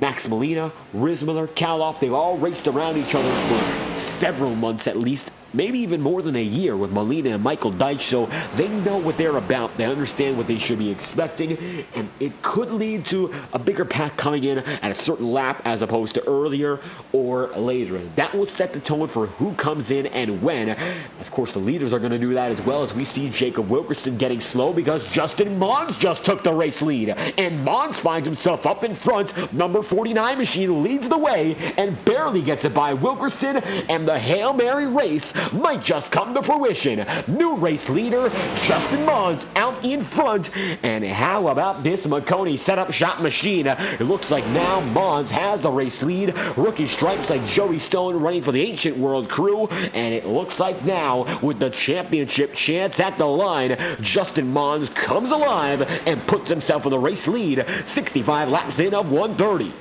Max Molina, Ritzmiller, Kaloff, they've all raced around each other for several months at least, maybe even more than a year with Molina and Michael Deitch, so they know what they're about. They understand what they should be expecting, and it could lead to a bigger pack coming in at a certain lap as opposed to earlier or later. That will set the tone for who comes in and when. Of course, the leaders are going to do that as well, as we see Jacob Wilkerson getting slow because Justin Mons just took the race lead, and Mons finds himself up in front. Number 49 machine leads the way and barely gets it by Wilkerson, and the Hail Mary race might just come to fruition. New race leader Justin Mons out in front, and how about this Marconi setup shot machine? It looks like now Mons has the race lead. Rookie stripes like Joey Stone running for the Ancient World crew, and it looks like now with the championship chance at the line, Justin Mons comes alive and puts himself in the race lead, 65 laps in of 130.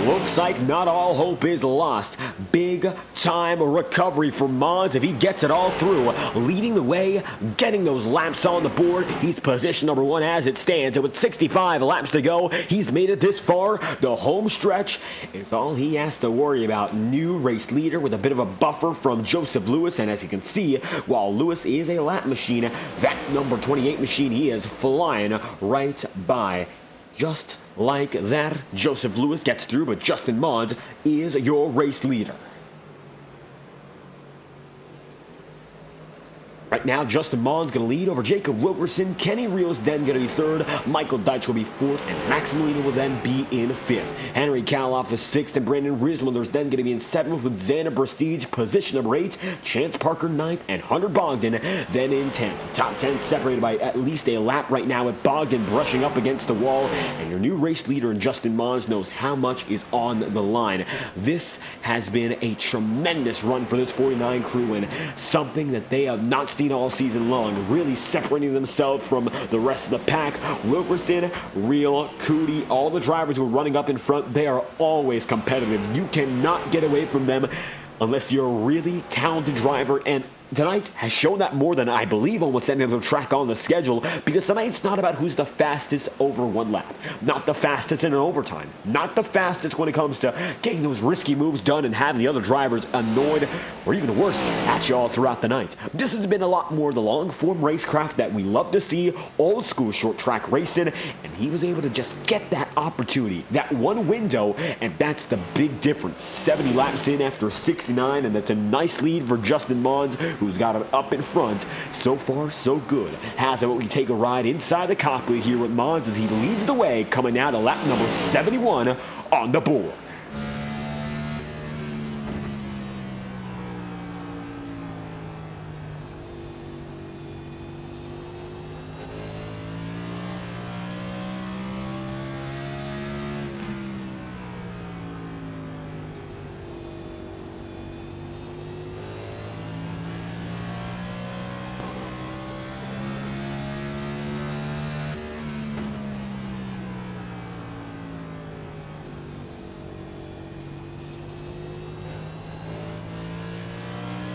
Looks like not all hope is lost. Big time recovery for Mons if he gets it all through. Leading the way, getting those laps on the board. He's position number 1 as it stands. And with 65 laps to go, he's made it this far. The home stretch is all he has to worry about. New race leader with a bit of a buffer from Joseph Lewis. And as you can see, while Lewis is a lap machine, that number 28 machine, he is flying right by. Just like that, Joseph Lewis gets through, but Justin Mons is your race leader. Right now, Justin Mons going to lead over Jacob Wilkerson. Kenny Rios then going to be third. Michael Deitch will be fourth, and Max Molina will then be in fifth. Henry Kaloff is sixth, and Brandon Ritzmiller is then going to be in seventh with Xander Prestige, position number 8, Chance Parker ninth, and Hunter Bogdan then in 10th. Top 10 separated by at least a lap right now, with Bogdan brushing up against the wall, and your new race leader in Justin Mons knows how much is on the line. This has been a tremendous run for this 49 crew, and something that they have not seen all season long, really separating themselves from the rest of the pack. Wilkerson, Real, Cootie, all the drivers who are running up in front, they are always competitive. You cannot get away from them unless you're a really talented driver, and tonight has shown that more than I believe almost any other track on the schedule, because tonight's not about who's the fastest over one lap, not the fastest in an overtime, not the fastest when it comes to getting those risky moves done and having the other drivers annoyed or even worse at you all throughout the night. This has been a lot more the long form racecraft that we love to see, old school short track racing, and he was able to just get that opportunity, that one window, and that's the big difference. 70 laps in after 69, and that's a nice lead for Justin Mons, who's got it up in front. So far, so good. Has it, we take a ride inside the cockpit here with Mons as he leads the way, coming out to lap number 71 on the board.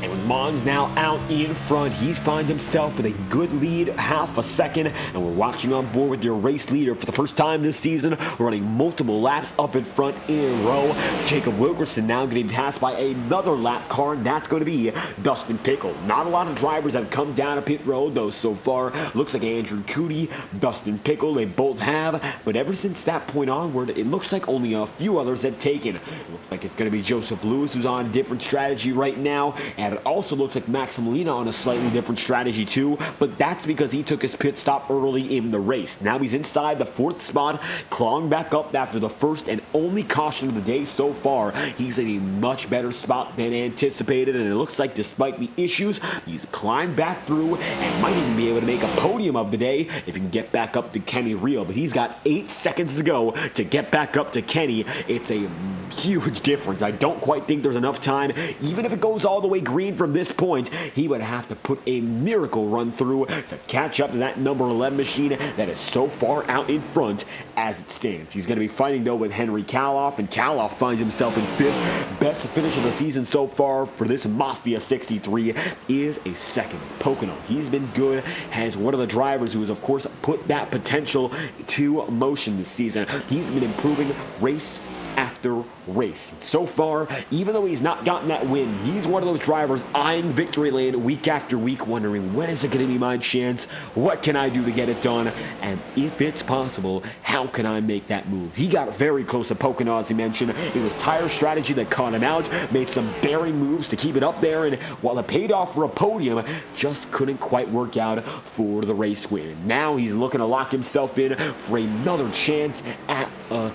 And with Mons now out in front, he finds himself with a good lead, half a second, and we're watching on board with your race leader for the first time this season, running multiple laps up in front in a row. Jacob Wilkerson now getting passed by another lap car, and that's going to be Dustin Pickle. Not a lot of drivers have come down a pit road, though, so far. Looks like Andrew Cootie, Dustin Pickle, they both have, but ever since that point onward, it looks like only a few others have taken. It looks like it's going to be Joseph Lewis, who's on a different strategy right now, as And it also looks like Max Molina on a slightly different strategy too, but that's because he took his pit stop early in the race. Now he's inside the 4th spot, clawing back up after the first and only caution of the day so far. He's in a much better spot than anticipated, and it looks like despite the issues, he's climbed back through and might even be able to make a podium of the day if he can get back up to Kenny Real. But he's got 8 seconds to go to get back up to Kenny. It's a huge difference. I don't quite think there's enough time. Even if it goes all the way green from this point, he would have to put a miracle run through to catch up to that number 11 machine that is so far out in front as it stands. He's going to be fighting though with Henry Kaloff, and Kaloff finds himself in 5th. Best finish of the season so far for this Mafia 63 is a 2nd. Pocono, he's been good, has one of the drivers who has of course put that potential to motion this season. He's been improving race after race. So far, even though he's not gotten that win, he's one of those drivers eyeing victory lane week after week, wondering when is it going to be my chance? What can I do to get it done? And if it's possible, how can I make that move? He got very close to Pocono, as he mentioned. It was tire strategy that caught him out, made some bearing moves to keep it up there, and while it paid off for a podium, just couldn't quite work out for the race win. Now he's looking to lock himself in for another chance at a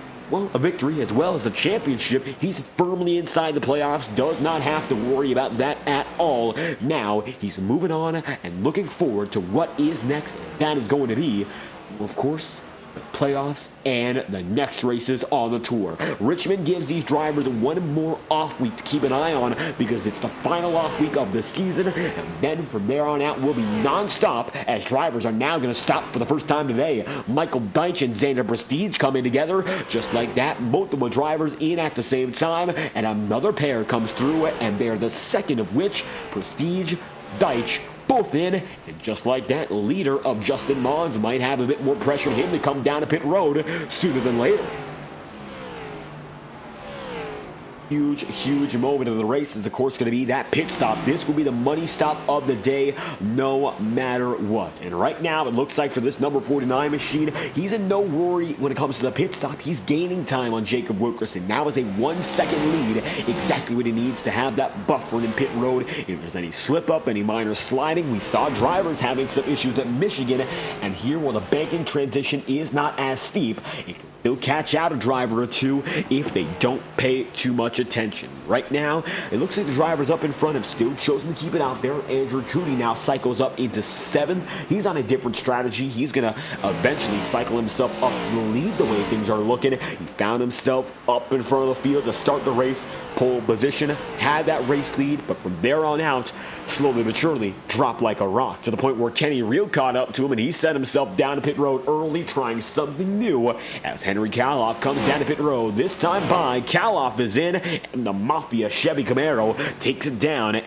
victory as well as the championship. He's firmly inside the playoffs, does not have to worry about that at all. Now he's moving on and looking forward to what is next. That is going to be, of course, the playoffs and the next races on the tour. Richmond gives these drivers one more off week to keep an eye on because it's the final off week of the season, and then from there on out will be non-stop as drivers are now going to stop for the first time today. Michael Deitch and Xander Prestige coming together just like that, multiple drivers in at the same time, and another pair comes through, and they're the second of which, Prestige, Deitch, both in, and just like that, leader of Justin Mons might have a bit more pressure on him to come down to pit road sooner than later. Huge moment of the race is of course going to be that pit stop. This will be the money stop of the day no matter what. And right now it looks like for this number 49 machine, he's in no worry when it comes to the pit stop. He's gaining time on Jacob Wilkerson. Now is a 1-second lead, exactly what he needs to have that buffer in pit road. If there's any slip up, any minor sliding, we saw drivers having some issues at Michigan, and here while the banking transition is not as steep, it can still catch out a driver or two if they don't pay too much attention. Right now, it looks like the drivers up in front have still chosen to keep it out there. Andrew Cooney now cycles up into 7th. He's on a different strategy. He's going to eventually cycle himself up to the lead the way things are looking. He found himself up in front of the field to start the race. Pole position, had that race lead, but from there on out, slowly but surely dropped like a rock to the point where Kenny Real caught up to him and he set himself down to pit road early, trying something new as Henry Kaloff comes down to pit road. This time by, Kaloff is in, and the Mafia Chevy Camaro takes it down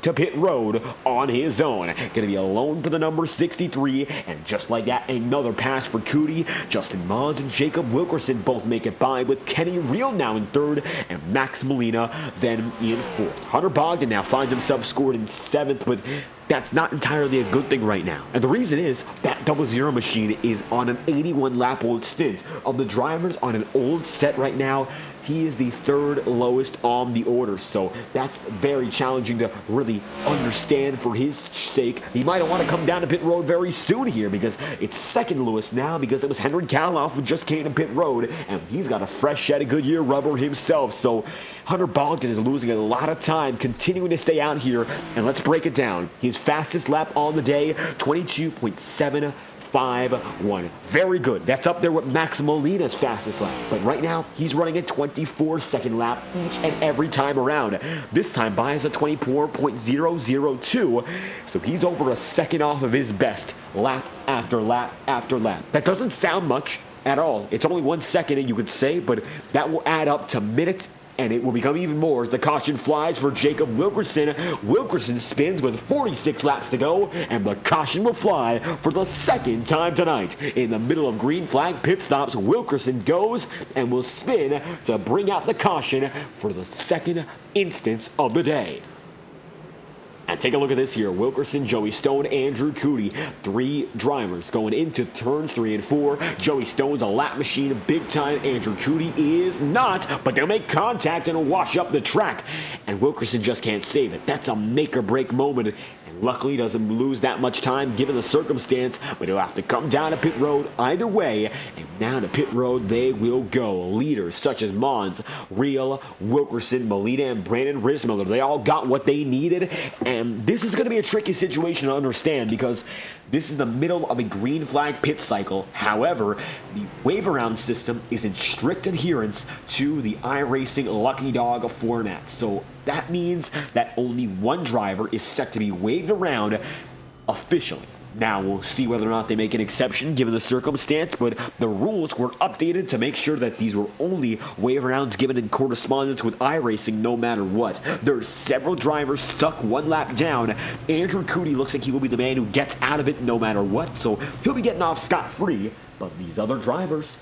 to pit road on his own. Going to be alone for the number 63, and just like that, another pass for Cootie. Justin Mons and Jacob Wilkerson both make it by, with Kenny Real now in 3rd and Max Molina then in 4th. Hunter Bogdan now finds himself scored in 7th, but that's not entirely a good thing right now. And the reason is that 00 machine is on an 81 lap old stint. Of the drivers on an old set right now, he is the 3rd lowest on the order, so that's very challenging to really understand for his sake. He might want to come down to pit road very soon here because it's 2nd lowest now because it was Henry Kaloff who just came to pit road, and he's got a fresh set of Goodyear rubber himself. So Hunter Bogdan is losing a lot of time continuing to stay out here, and let's break it down. His fastest lap on the day, 22.751. Very good. That's up there with Max Molina's fastest lap. But right now, he's running a 24-second lap each and every time around. This time by is a 24.002. So he's over a second off of his best lap after lap after lap. That doesn't sound much at all. It's only 1 second, and you could say, but that will add up to minutes, and it will become even more as the caution flies for Jacob Wilkerson. Wilkerson spins with 46 laps to go, and the caution will fly for the 2nd time tonight. In the middle of green flag pit stops, Wilkerson goes and will spin to bring out the caution for the 2nd instance of the day. And take a look at this here. Wilkerson, Joey Stone, Andrew Cootie. 3 drivers going into turns 3 and 4. Joey Stone's a lap machine big time. Andrew Cootie is not, but they'll make contact and wash up the track. And Wilkerson just can't save it. That's a make or break moment. Luckily, doesn't lose that much time given the circumstance, but he'll have to come down to pit road either way, and down to pit road they will go. Leaders such as Mons, Real, Wilkerson, Molina, and Brandon Rismiller, they all got what they needed, and this is going to be a tricky situation to understand because this is the middle of a green flag pit cycle. However, the wave around system is in strict adherence to the iRacing Lucky Dog format, so that means that only one driver is set to be waved around officially. Now, we'll see whether or not they make an exception given the circumstance, but the rules were updated to make sure that these were only wave rounds given in correspondence with iRacing no matter what. There's several drivers stuck one lap down. Andrew Cootie looks like he will be the man who gets out of it no matter what, so he'll be getting off scot-free, but these other drivers,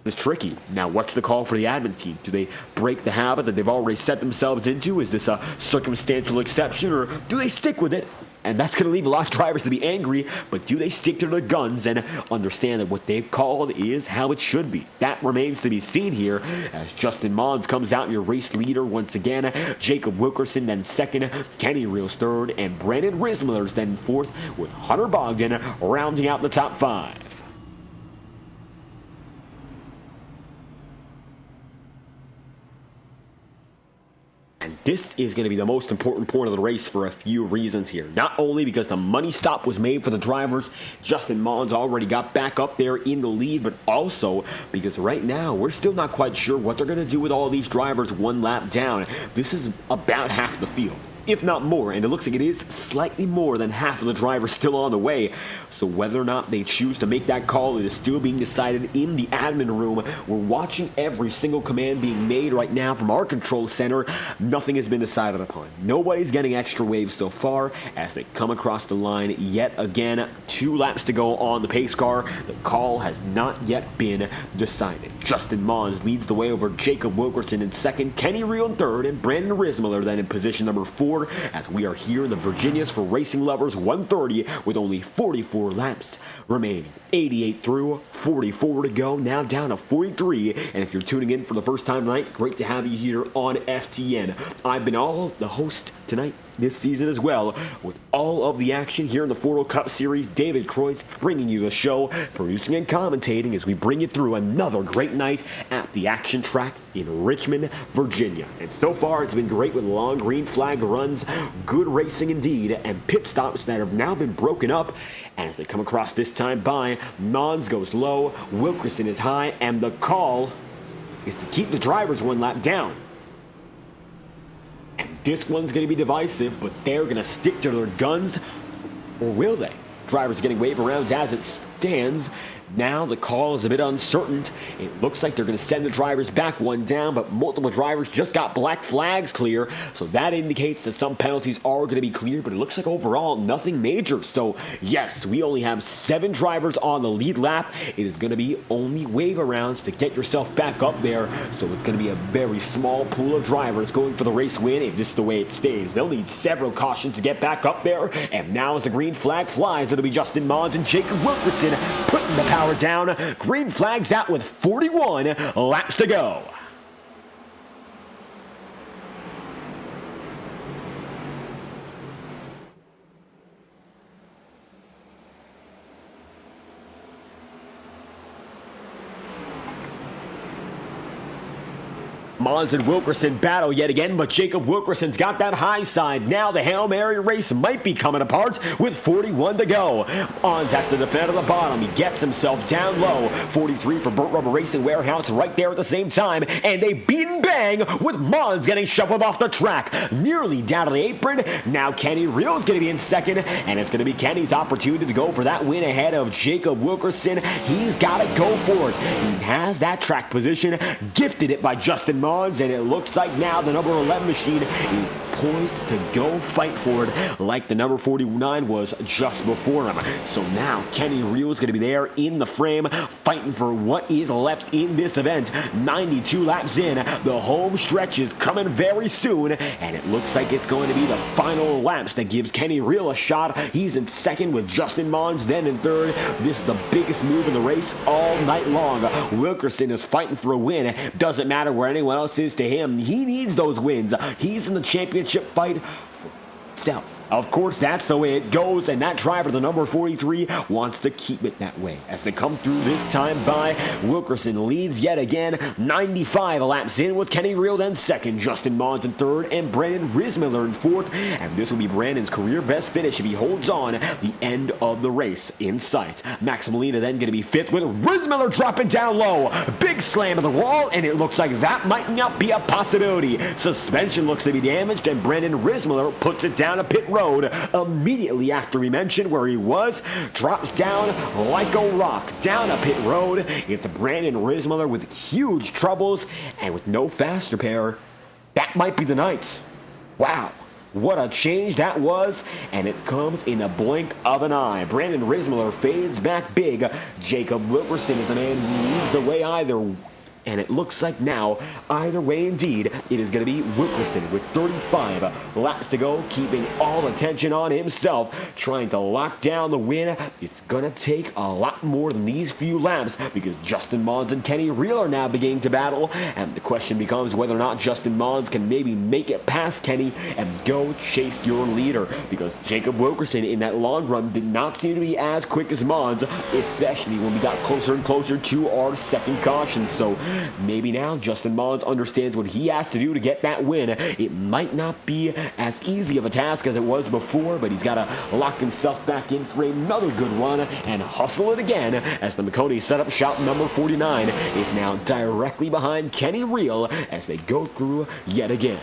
it's tricky. Now, what's the call for the admin team? Do they break the habit that they've already set themselves into? Is this a circumstantial exception, or do they stick with it? And that's going to leave a lot of drivers to be angry, but do they stick to their guns and understand that what they've called is how it should be? That remains to be seen here as Justin Mons comes out, your race leader once again. Jacob Wilkerson then second, Kenny Reels third, and Brandon Rismiller's then fourth, with Hunter Bogdan rounding out the top 5. And this is going to be the most important point of the race for a few reasons here. Not only because the money stop was made for the drivers, Justin Mons already got back up there in the lead, but also because right now we're still not quite sure what they're going to do with all these drivers one lap down. This is about half the field, if not more, and it looks like it is slightly more than half of the drivers still on the way. So whether or not they choose to make that call, it is still being decided in the admin room. We're watching every single command being made right now from our control center. Nothing has been decided upon. Nobody's getting extra waves so far as they come across the line yet again. 2 laps to go on the pace car. The call has not yet been decided. Justin Mons leads the way over Jacob Wilkerson in second, Kenny Reel in third, and Brandon Rismiller then in position number 4 as we are here in the Virginias for Racing Lovers 130 with only 44 laps remaining. 88 through, 44 to go, now down to 43. And if you're tuning in for the first time tonight, great to have you here on FTN. I've been the host tonight this season as well, with all of the action here in the Foro Cup Series. David Kreutz bringing you the show, producing and commentating as we bring you through another great night at the action track in Richmond, Virginia. And so far, it's been great with long green flag runs, good racing indeed, and pit stops that have now been broken up. And as they come across this time by, Mons goes low, Wilkerson is high, and the call is to keep the drivers one lap down. And this one's going to be divisive, but they're going to stick to their guns, or will they? Drivers getting wave arounds as it stands. Now the call is a bit uncertain. It looks like they're going to send the drivers back one down, but multiple drivers just got black flags clear, so that indicates that some penalties are going to be cleared, but it looks like overall nothing major. So yes, we only have 7 drivers on the lead lap. It is going to be only wave arounds to get yourself back up there, so it's going to be a very small pool of drivers going for the race win if this is the way it stays. They'll need several cautions to get back up there, and now as the green flag flies, it'll be Justin Mons and Jacob Wilkerson putting the power down. Green flags out with 41 laps to go. Mons and Wilkerson battle yet again, but Jacob Wilkerson's got that high side. Now the Hail Mary race might be coming apart with 41 to go. Mons has to defend at the bottom. He gets himself down low. 43 for Burt Rubber Racing Warehouse right there at the same time. And they beat and bang with Mons getting shuffled off the track. Nearly down to the apron. Now Kenny Reel's going to be in second. And it's going to be Kenny's opportunity to go for that win ahead of Jacob Wilkerson. He's got to go for it. He has that track position. Gifted it by Justin Mons. And it looks like now the number 11 machine is poised to go fight for it like the number 49 was just before him. So now Kenny Real is going to be there in the frame fighting for what is left in this event. 92 laps in, the home stretch is coming very soon, and it looks like it's going to be the final laps that gives Kenny Real a shot. He's in second with Justin Mons, then in third. This is the biggest move in the race all night long. Wilkerson is fighting for a win. Doesn't matter where anyone else is to him. He needs those wins. He's in the championship fight for himself. Of course, that's the way it goes, and that driver, the number 43, wants to keep it that way. As they come through this time by, Wilkerson leads yet again, 95 laps in with Kenny Real in second, Justin Mons in third, and Brandon Rismiller in fourth. And this will be Brandon's career best finish if he holds on the end of the race in sight. Max Molina then going to be fifth with Rismiller dropping down low. Big slam of the wall, and it looks like that might not be a possibility. Suspension looks to be damaged, and Brandon Rismiller puts it down a pit road immediately after we mentioned where he was, drops down like a rock down a pit road. It's Brandon Rismiller with huge troubles and with no fast repair. That might be the night. Wow. What a change that was, and it comes in a blink of an eye. Brandon Rismiller fades back big. Jacob Wilkerson is the man who leads the way either. And it looks like now, either way indeed, it is going to be Wilkerson with 35 laps to go, keeping all attention on himself, trying to lock down the win. It's going to take a lot more than these few laps because Justin Mons and Kenny Real are now beginning to battle. And the question becomes whether or not Justin Mons can maybe make it past Kenny and go chase your leader, because Jacob Wilkerson in that long run did not seem to be as quick as Mons, especially when we got closer and closer to our second caution. So maybe now Justin Mons understands what he has to do to get that win. It might not be as easy of a task as it was before, but he's got to lock himself back in for another good run and hustle it again, as the Makoni setup shop number 49 is now directly behind Kenny Real as they go through yet again.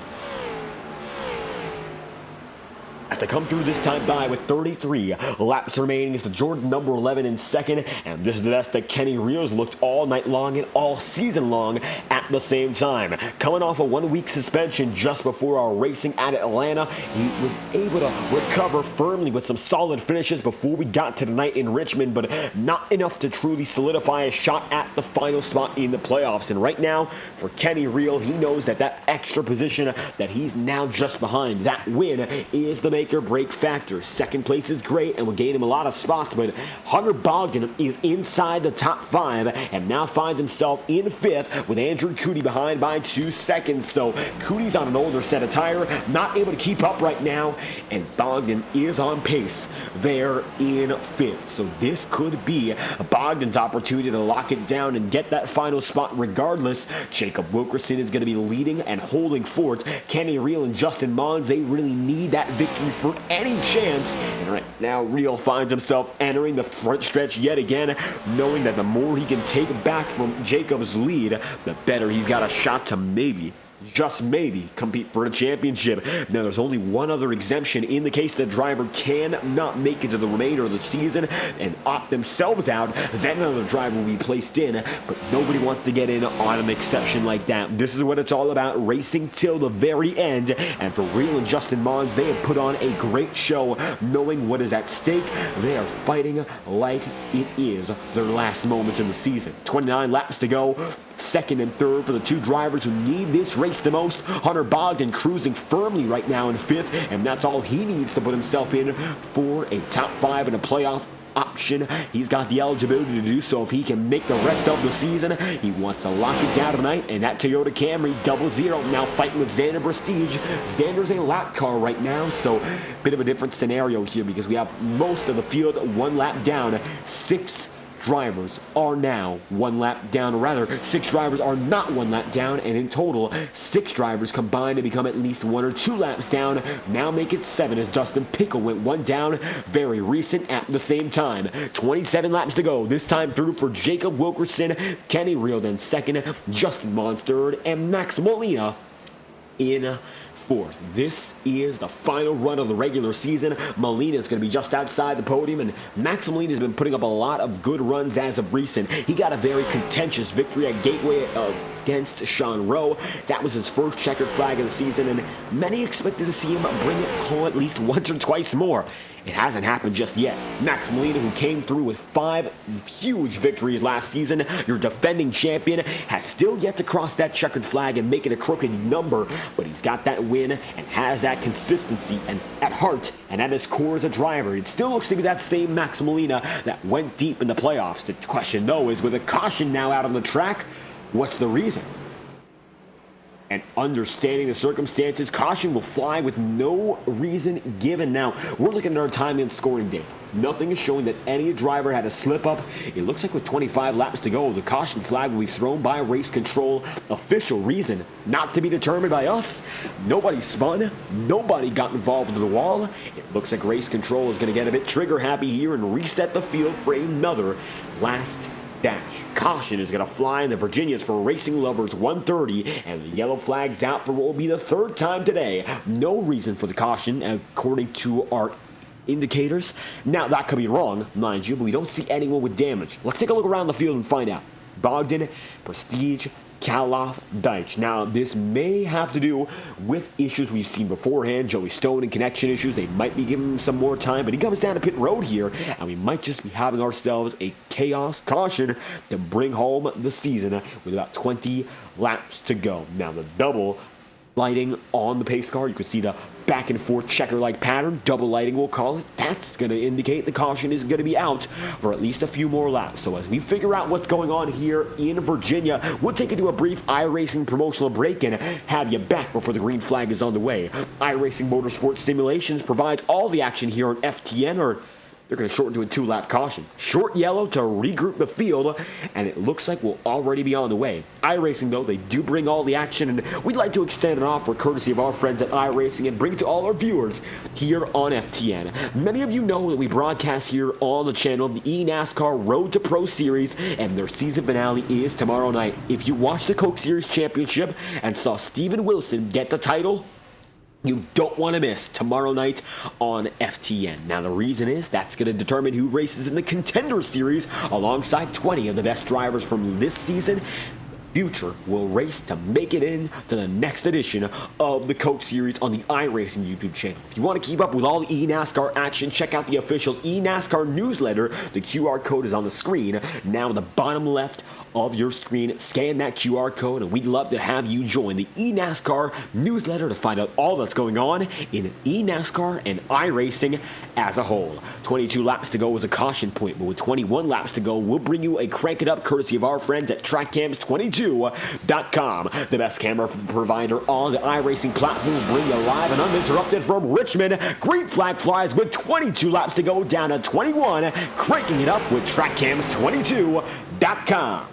As they come through this time by with 33 laps remaining, it's the Jordan number 11 in second, and this is the best that Kenny Real's looked all night long and all season long at the same time. Coming off a 1-week suspension just before our racing at Atlanta, he was able to recover firmly with some solid finishes before we got to the night in Richmond, but not enough to truly solidify a shot at the final spot in the playoffs. And right now, for Kenny Real, he knows that that extra position that he's now just behind, that win, is the make or break factor. Second place is great and will gain him a lot of spots, but Hunter Bogdan is inside the top 5 and now finds himself in 5th with Andrew Cootie behind by 2 seconds. So Cootie's on an older set of tire, not able to keep up right now, and Bogdan is on pace there in 5th. So this could be Bogdan's opportunity to lock it down and get that final spot regardless. Jacob Wilkerson is going to be leading and holding fort. Kenny Real and Justin Mons, they really need that victory for any chance. And right now, Real finds himself entering the front stretch yet again, knowing that the more he can take back from Jacob's lead, the better he's got a shot to maybe, just maybe, compete for a championship. Now, there's only one other exemption in the case the driver cannot make it to the remainder of the season and opt themselves out. Then another driver will be placed in, but nobody wants to get in on an exception like that. This is what it's all about, racing till the very end. And for Real and Justin Mons, they have put on a great show, knowing what is at stake. They are fighting like it is their last moments in the season. 29 laps to go. Second and third for the two drivers who need this race the most. Hunter Bogdan cruising firmly right now in 5th, and that's all he needs to put himself in for a top 5 and a playoff option. He's got the eligibility to do so if he can make the rest of the season. He wants to lock it down tonight, and that Toyota Camry 00 now fighting with Xander Prestige. Xander's a lap car right now, so bit of a different scenario here because we have most of the field 1 lap down. 6 drivers are now 1 lap down, or rather 6 drivers are not 1 lap down, and in total 6 drivers combined to become at least 1 or 2 laps down. Now make it 7 as Dustin Pickle went 1 down, very recent at the same time. 27 laps to go, this time through for Jacob Wilkerson. Kenny Real then second, Justin Mons third, and Max Molina in 4th. This is the final run of the regular season. Molina is going to be just outside the podium, and Max Molina has been putting up a lot of good runs as of recent. He got a very contentious victory at Gateway against Sean Rowe. That was his first checkered flag of the season, and many expected to see him bring it home at least once or twice more. It hasn't happened just yet. Max Molina, who came through with 5 huge victories last season, your defending champion, has still yet to cross that checkered flag and make it a crooked number, but he's got that win and has that consistency, and at heart and at his core as a driver, it still looks to be that same Max Molina that went deep in the playoffs. The question, though, is with a caution now out on the track, what's the reason? And understanding the circumstances, caution will fly with no reason given. Now, we're looking at our time and scoring data. Nothing is showing that any driver had a slip up. It looks like with 25 laps to go, the caution flag will be thrown by race control. Official reason not to be determined by us. Nobody spun. Nobody got involved with the wall. It looks like race control is going to get a bit trigger happy here and reset the field for another last dash. Caution is going to fly in the Virginias for Racing Lovers 130, and the yellow flag's out for what will be the 3rd time today. No reason for the caution, according to our indicators. Now, that could be wrong, mind you, but we don't see anyone with damage. Let's take a look around the field and find out. Bogdan, Prestige, Kaloff, Deitch. Now, this may have to do with issues we've seen beforehand. Joey Stone and connection issues. They might be giving him some more time, but he comes down to pit road here, and we might just be having ourselves a chaos caution to bring home the season with about 20 laps to go. Now, the double lighting on the pace car, you can see the back and forth checker-like pattern. Double lighting, we'll call it. That's going to indicate the caution is going to be out for at least a few more laps. So as we figure out what's going on here in Virginia, we'll take you to a brief iRacing promotional break and have you back before the green flag is on the way. iRacing Motorsport Simulations provides all the action here on FTN, or they're going to shorten to a 2-lap caution. Short yellow to regroup the field, and it looks like we'll already be on the way. iRacing, though, they do bring all the action, and we'd like to extend an offer courtesy of our friends at iRacing and bring it to all our viewers here on FTN. Many of you know that we broadcast here on the channel the eNASCAR Road to Pro Series, and their season finale is tomorrow night. If you watched the Coke Series Championship and saw Steven Wilson get the title, you don't want to miss tomorrow night on FTN. Now, the reason is that's going to determine who races in the Contender Series alongside 20 of the best drivers from this season. Future will race to make it in to the next edition of the Coke Series on the iRacing YouTube channel. If you want to keep up with all the eNASCAR action, check out the official eNASCAR newsletter. The QR code is on the screen now in the bottom left of your screen. Scan that QR code, and we'd love to have you join the eNASCAR newsletter to find out all that's going on in eNASCAR and iRacing as a whole. 22 laps to go is a caution point, but with 21 laps to go, we'll bring you a Crank It Up courtesy of our friends at TrackCams22.com, the best camera provider on the iRacing platform. Will bring you live and uninterrupted from Richmond. Green flag flies with 22 laps to go down to 21, cranking it up with TrackCams22.com.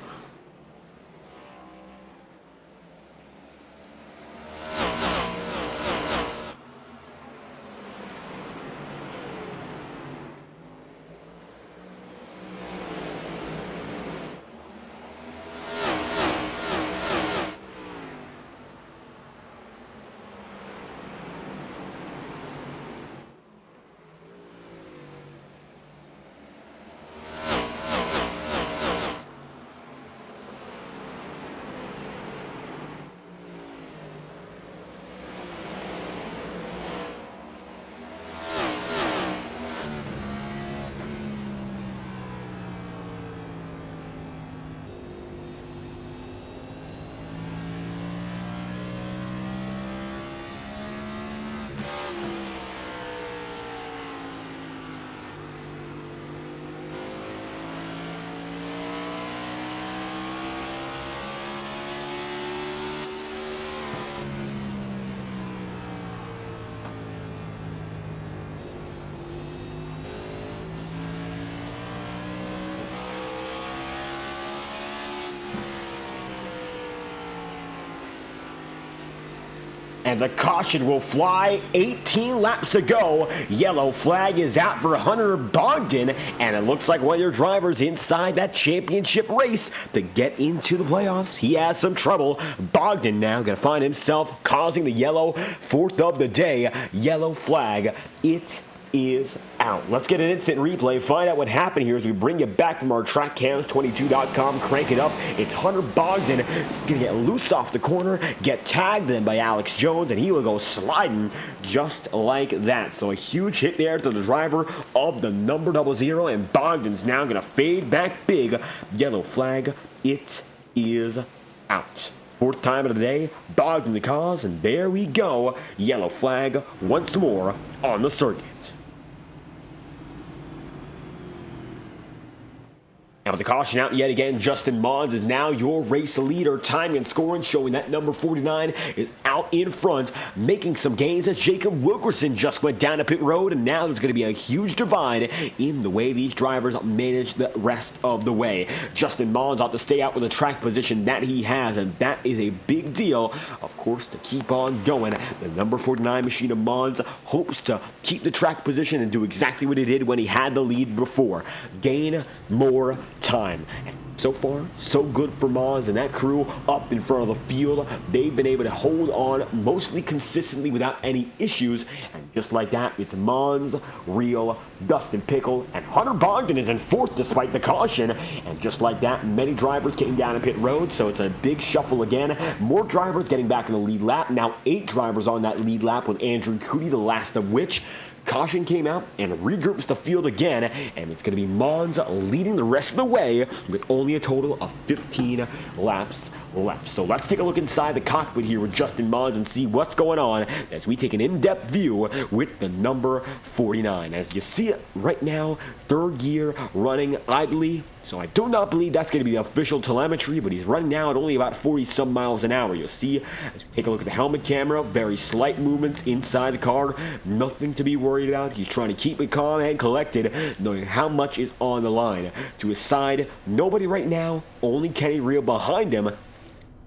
and the caution will fly. 18 laps to go. Yellow flag is out for Hunter Bogdan, and it looks like one of your drivers inside that championship race to get into the playoffs. He has some trouble. Bogdan now going to find himself causing the yellow. Fourth of the day. Yellow flag. It is out. Let's get an instant replay, find out what happened here as we bring you back from our TrackCams22.com. Crank it up. It's Hunter Bogdan. He's going to get loose off the corner, get tagged then by Alex Jones, and he will go sliding just like that. So a huge hit there to the driver of the number 00, and Bogdan's now going to fade back big. Yellow flag. It is out. Fourth time of the day, Bogdan the cause, and there we go. Yellow flag once more on the circuit. And with the caution out yet again, Justin Mons is now your race leader. Timing and scoring showing that number 49 is out in front, making some gains as Jacob Wilkerson just went down to pit road, and now there's going to be a huge divide in the way these drivers manage the rest of the way. Justin Mons ought to stay out with the track position that he has, and that is a big deal, of course, to keep on going. The number 49 machine of Mons hopes to keep the track position and do exactly what he did when he had the lead before. Gain more time. And so far, so good for Mons and that crew up in front of the field. They've been able to hold on mostly consistently without any issues. And just like that, it's Mons, Real, Dustin Pickle, and Hunter Bogdan is in fourth despite the caution. And just like that, many drivers came down to pit road, so it's a big shuffle again. More drivers getting back in the lead lap. Now 8 drivers on that lead lap with Andrew Cootie, the last of which caution came out and regroups the field again, and it's going to be Mons leading the rest of the way with only a total of 15 laps left. So let's take a look inside the cockpit here with Justin Mons and see what's going on as we take an in-depth view with the number 49. As you see it right now, third gear running idly. So I do not believe that's going to be the official telemetry, but he's running now at only about 40-some miles an hour. You'll see as we take a look at the helmet camera, very slight movements inside the car, nothing to be worried about. He's trying to keep it calm and collected, knowing how much is on the line. To his side, nobody right now, only Kenny Real behind him.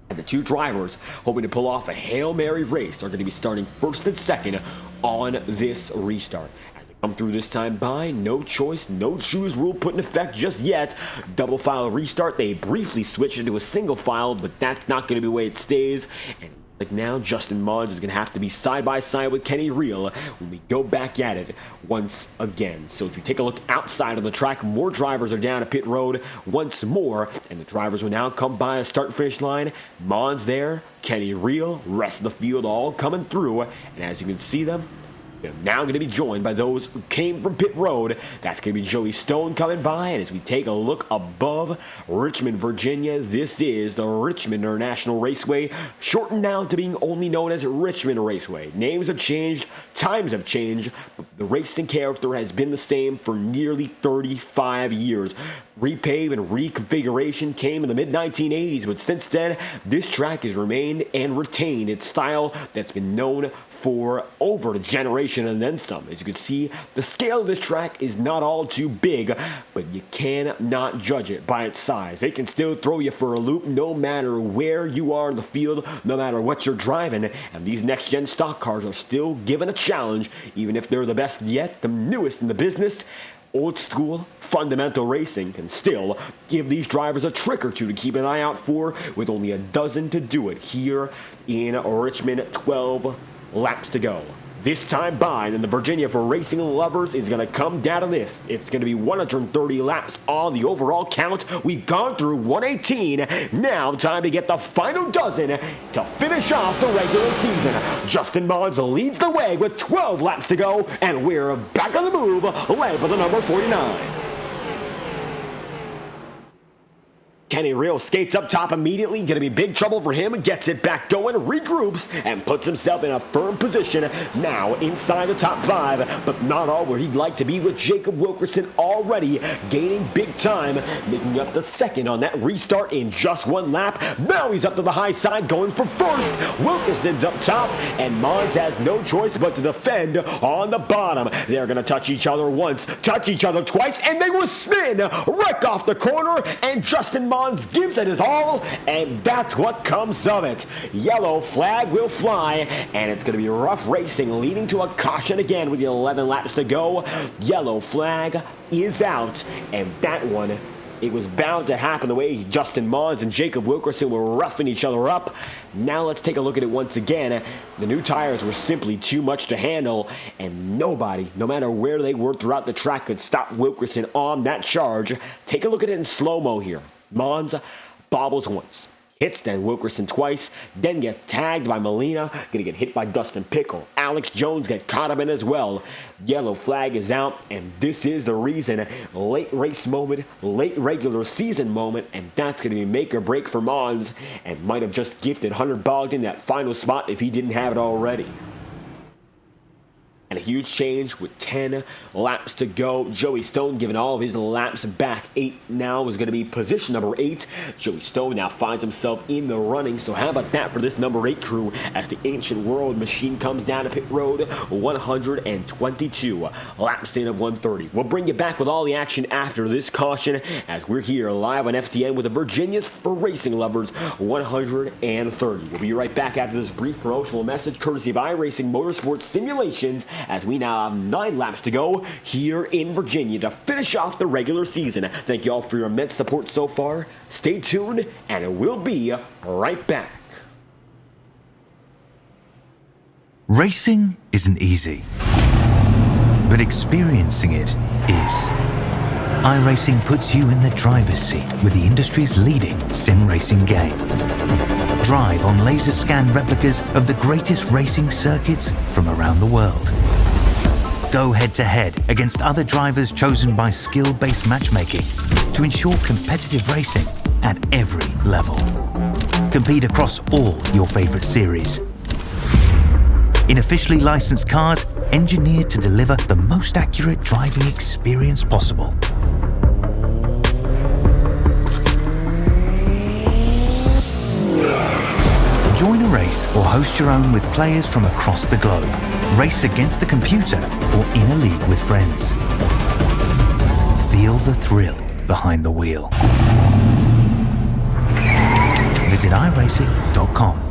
And the 2 drivers hoping to pull off a Hail Mary race are going to be starting first and second on this restart. As they come through this time by, no choice, no choose rule put in effect just yet. Double file restart. They briefly switched into a single file, but that's not going to be the way it stays. And like now, Justin Mons is going to have to be side by side with Kenny Real when we go back at it once again. So if you take a look outside of the track, more drivers are down at pit road once more, and the drivers will now come by a start and finish line. Mons there, Kenny Real, rest of the field all coming through, and as you can see them, they're now going to be joined by those who came from pit road. That's going to be Joey Stone coming by. And as we take a look above Richmond, Virginia, this is the Richmond International Raceway, shortened now to being only known as Richmond Raceway. Names have changed, times have changed, but the racing character has been the same for nearly 35 years. Repave and reconfiguration came in the mid-1980s, but since then, this track has remained and retained its style that's been known for over a generation and then some. As you can see, the scale of this track is not all too big, but you cannot judge it by its size. It can still throw you for a loop no matter where you are in the field, no matter what you're driving, and these next-gen stock cars are still given a challenge, even if they're the best yet, the newest in the business. Old school, fundamental racing can still give these drivers a trick or two to keep an eye out for, with only a dozen to do it here in Richmond. 12 laps to go. This time by, then the Virginia for racing lovers is going to come down to this. It's going to be 130 laps on the overall count. We've gone through 118. Now time to get the final dozen to finish off the regular season. Justin Mons leads the way with 12 laps to go, and we're back on the move, led by the number 49. Kenny Real skates up top immediately, going to be big trouble for him, gets it back going, regroups, and puts himself in a firm position now inside the top 5, but not all where he'd like to be, with Jacob Wilkerson already gaining big time, making up the second on that restart in just 1 lap. Now he's up to the high side going for first. Wilkerson's up top, and Mons has no choice but to defend on the bottom. They're going to touch each other once, touch each other twice, and they will spin right off the corner, and Justin Mons Mons gives it his all, and that's what comes of it. Yellow flag will fly, and it's going to be rough racing, leading to a caution again with the 11 laps to go. Yellow flag is out, and that one, it was bound to happen the way Justin Mons and Jacob Wilkerson were roughing each other up. Now let's take a look at it once again. The new tires were simply too much to handle, and nobody, no matter where they were throughout the track, could stop Wilkerson on that charge. Take a look at it in slow-mo here. Mons bobbles once, hits then Wilkerson twice, then gets tagged by Molina, gonna get hit by Dustin Pickle. Alex Jones get caught up in as well. Yellow flag is out, and this is the reason. Late race moment, late regular season moment, and that's gonna be make or break for Mons, and might have just gifted Hunter Bogdan that final spot if he didn't have it already. And a huge change with 10 laps to go. Joey Stone giving all of his laps back. 8 now is going to be position number 8. Joey Stone now finds himself in the running. So how about that for this number 8 crew as the Ancient World machine comes down to pit road. 122 laps in of 130. We'll bring you back with all the action after this caution as we're here live on FTN with the Virginia's for Racing Lovers 130. We'll be right back after this brief promotional message courtesy of iRacing Motorsports Simulations, as we now have 9 laps to go here in Virginia to finish off the regular season. Thank you all for your immense support so far. Stay tuned, and we'll be right back. Racing isn't easy, but experiencing it is. iRacing puts you in the driver's seat with the industry's leading sim racing game. Drive on laser scan replicas of the greatest racing circuits from around the world. Go head-to-head against other drivers chosen by skill-based matchmaking to ensure competitive racing at every level. Compete across all your favorite series. In officially licensed cars, engineered to deliver the most accurate driving experience possible. Join a race or host your own with players from across the globe. Race against the computer or in a league with friends. Feel the thrill behind the wheel. Visit iRacing.com.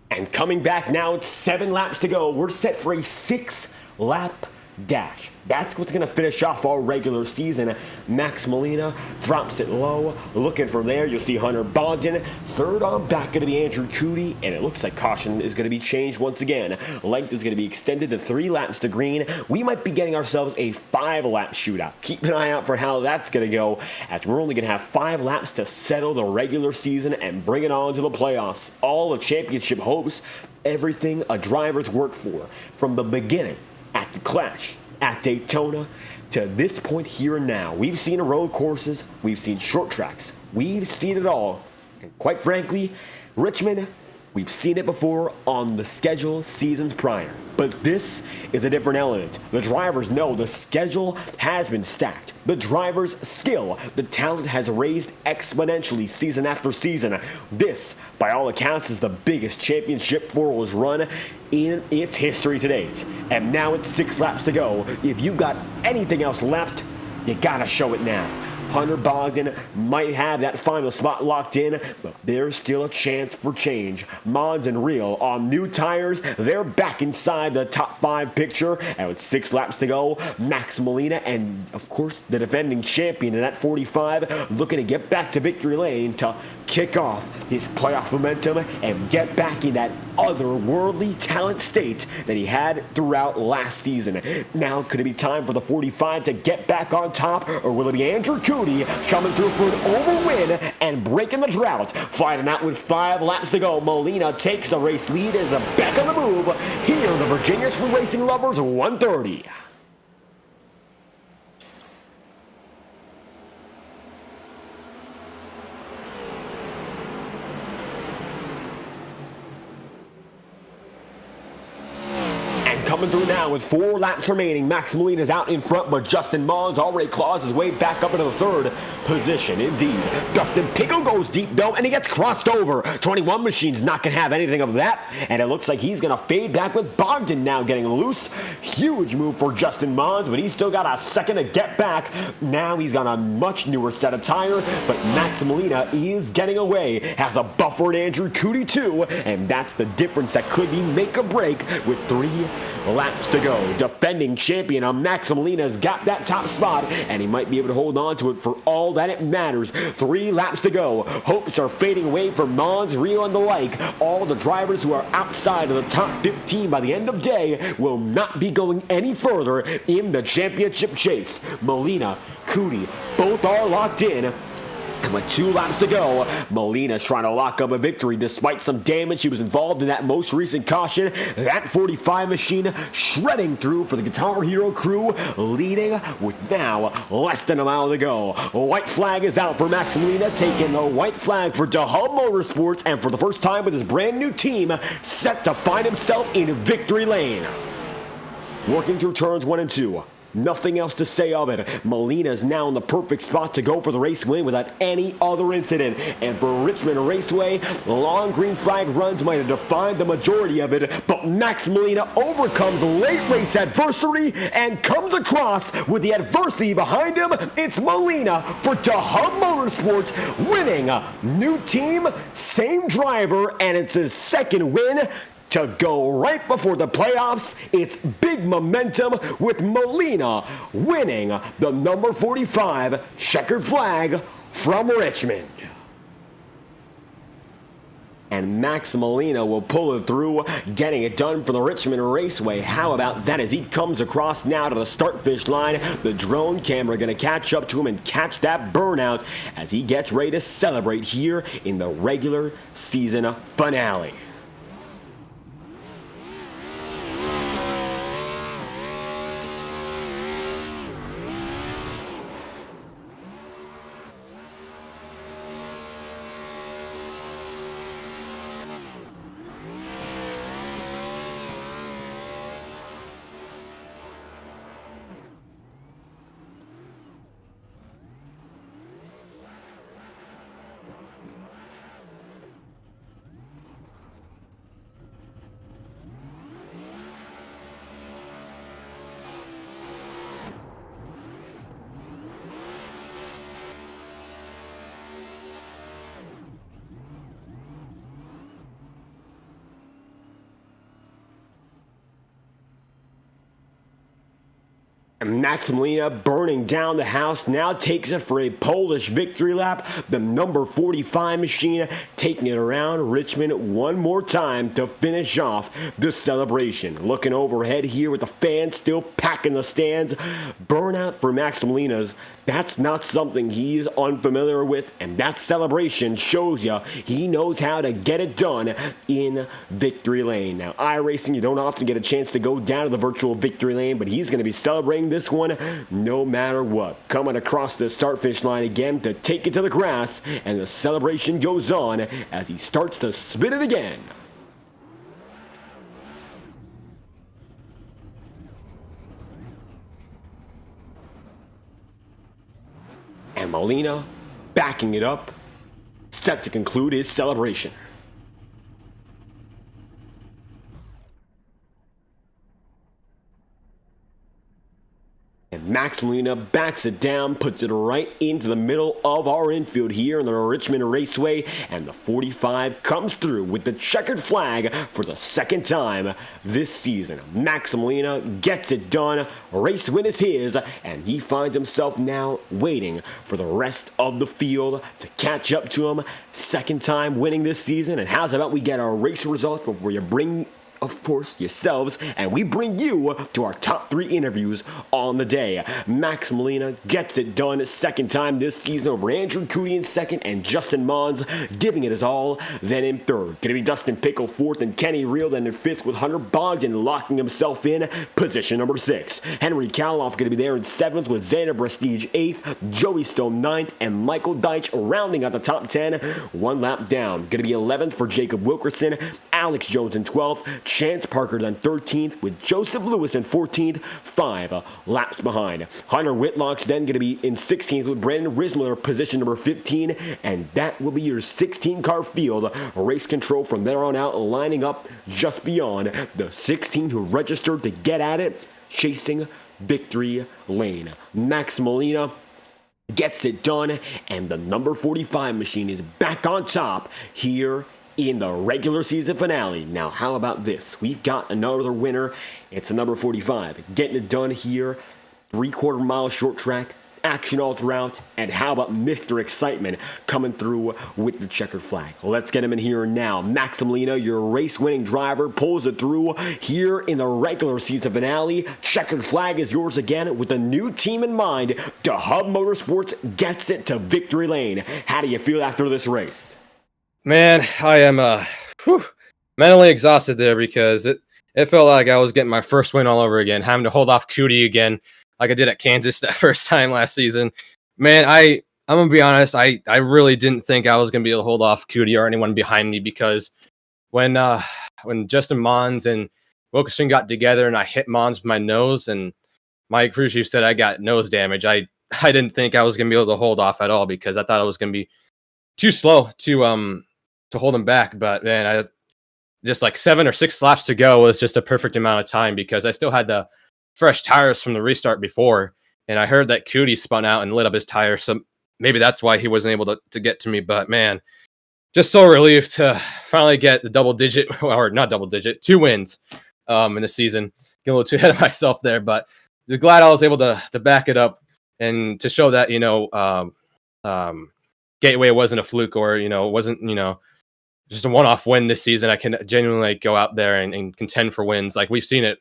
And coming back now, it's 7 laps to go. We're set for a 6-lap dash. That's what's going to finish off our regular season. Max Molina drops it low. Looking from there, you'll see Hunter Bogdan. Third on back going to be Andrew Cootie, and it looks like caution is going to be changed once again. Length is going to be extended to 3 laps to green. We might be getting ourselves a 5-lap shootout. Keep an eye out for how that's going to go, as we're only going to have 5 laps to settle the regular season and bring it on to the playoffs. All the championship hopes, everything a driver's worked for from the beginning. At the Clash, at Daytona, to this point here and now. We've seen road courses, we've seen short tracks, we've seen it all. And quite frankly, Richmond, we've seen it before on the schedule seasons prior. But this is a different element. The drivers know the schedule has been stacked. The drivers' skill, the talent has raised exponentially season after season. This, by all accounts, is the biggest championship Formula's run in its history to date. And now it's 6 laps to go. If you got anything else left, you gotta show it now. Hunter Bogdan might have that final spot locked in, but there's still a chance for change. Mons and Real on new tires, they're back inside the top 5 picture, and with 6 laps to go, Max Molina and, of course, the defending champion in that 45 looking to get back to victory lane to kick off his playoff momentum and get back in that otherworldly talent state that he had throughout last season. Now, could it be time for the 45 to get back on top, or will it be Andrew Cootie coming through for an over win and breaking the drought? Fighting out with 5 laps to go, Molina takes the race lead as a back on the move here in the Virginia's for Racing Lovers 130. Coming through now with 4 laps remaining. Max Molina's out in front, but Justin Mons already claws his way back up into the 3rd position indeed. Dustin Pickle goes deep though, and he gets crossed over. 21 Machine's not going to have anything of that, and it looks like he's going to fade back with Bogdan now getting loose. Huge move for Justin Mons, but he's still got a second to get back. Now he's got a much newer set of tire, but Max Molina is getting away. Has a buffered Andrew Cootie too, and that's the difference that could be make or break with 3 laps to go. Defending champion Max Molina's got that top spot, and he might be able to hold on to it for all that it matters. 3 laps to go. Hopes are fading away for Mons, Rio, and the like. All the drivers who are outside of the top 15 by the end of day will not be going any further in the championship chase. Molina, Cootie, both are locked in. And with 2 laps to go, Molina's trying to lock up a victory despite some damage. He was involved in that most recent caution. That 45 machine shredding through for the Guitar Hero crew, leading with now less than a mile to go. White flag is out for Max Molina, taking the white flag for DeHub Motorsports, and for the first time with his brand new team, set to find himself in victory lane. Working through turns 1 and 2. Nothing else to say of it. Molina is now in the perfect spot to go for the race win without any other incident. And for Richmond Raceway, the long green flag runs might have defined the majority of it, but Max Molina overcomes late race adversity and comes across with the adversity behind him. It's Molina for DeHub Motorsports, winning. New team, same driver, and it's his second win. To go right before the playoffs, it's big momentum with Molina winning the number 45 checkered flag from Richmond. And Max Molina will pull it through, getting it done for the Richmond Raceway. How about that as he comes across now to the start-finish line? The drone camera going to catch up to him and catch that burnout as he gets ready to celebrate here in the regular season finale. And Max Molina, burning down the house, now takes it for a Polish victory lap. The number 45 machine taking it around Richmond one more time to finish off the celebration. Looking overhead here with the fans still packing the stands. Burnout for Max Molina's. That's not something he's unfamiliar with, and that celebration shows you he knows how to get it done in victory lane. Now, iRacing, you don't often get a chance to go down to the virtual victory lane, but he's going to be celebrating this one no matter what. Coming across the start-finish line again to take it to the grass, and the celebration goes on as he starts to spin it again. And Molina backing it up, set to conclude his celebration. And Max Molina backs it down, puts it right into the middle of our infield here in the Richmond Raceway, and the 45 comes through with the checkered flag for the second time this season. Max Molina gets it done, race win is his, and he finds himself now waiting for the rest of the field to catch up to him. Second time winning this season, and how's about we get our race results before you bring of course, yourselves, and we bring you to our top 3 interviews on the day. Max Molina gets it done second time this season over Andrew Cootie in second and Justin Mons giving it his all. Then in third, gonna be Dustin Pickle fourth and Kenny Reel. Then in fifth with Hunter Bogdan locking himself in position number 6. Henry Kaloff gonna be there in 7th with Xander Prestige 8th, Joey Stone 9th, and Michael Deitch rounding out the top 10. 1 lap down. Gonna be 11th for Jacob Wilkerson. Alex Jones in 12th, Chance Parker then 13th, with Joseph Lewis in 14th, 5 laps behind. Hunter Whitlock's then going to be in 16th, with Brandon Rismler position number 15, and that will be your 16-car field. Race control from there on out, lining up just beyond the 16 who registered to get at it, chasing victory lane. Max Molina gets it done, and the number 45 machine is back on top here in the regular season finale. Now, how about this? We've got another winner. It's a number 45. Getting it done here. 3/4 mile short track. Action all throughout. And how about Mr. Excitement coming through with the checkered flag? Let's get him in here now. Max Molina, your race-winning driver, pulls it through here in the regular season finale. Checkered flag is yours again with a new team in mind. DeHub Motorsports gets it to victory lane. How do you feel after this race? Man, I am mentally exhausted there because it felt like I was getting my first win all over again, having to hold off Cootie again like I did at Kansas that first time last season. Man, I'm going to be honest, I really didn't think I was going to be able to hold off Cootie or anyone behind me, because when Justin Mons and Wilkerson got together and I hit Mons with my nose and my crew chief said I got nose damage, I didn't think I was going to be able to hold off at all, because I thought I was going to be too slow to hold him back. But man, I just like 7 or 6 laps to go was just a perfect amount of time, because I still had the fresh tires from the restart before, and I heard that Cootie spun out and lit up his tire, so maybe that's why he wasn't able to get to me. But man, just so relieved to finally get the double digit, or not double digit, 2 wins in the season. Get a little too ahead of myself there, but just glad I was able to back it up and to show that, Gateway wasn't a fluke, or, wasn't, just a one-off win this season. I can genuinely go out there and contend for wins. Like we've seen it,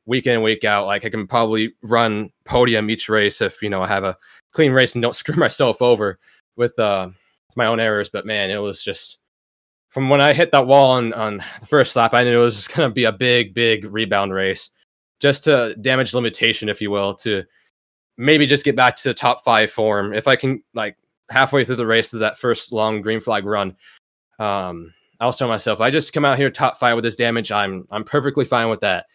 week in and week out. Like I can probably run podium each race if, I have a clean race and don't screw myself over with my own errors. But man, it was just, from when I hit that wall on the first lap, I knew it was just going to be a big rebound race, just to damage limitation, if you will, to maybe just get back to the top 5 form. If I can, like, halfway through the race to that first long green flag run, I was telling myself, I just come out here top 5 with this damage, I'm perfectly fine with that.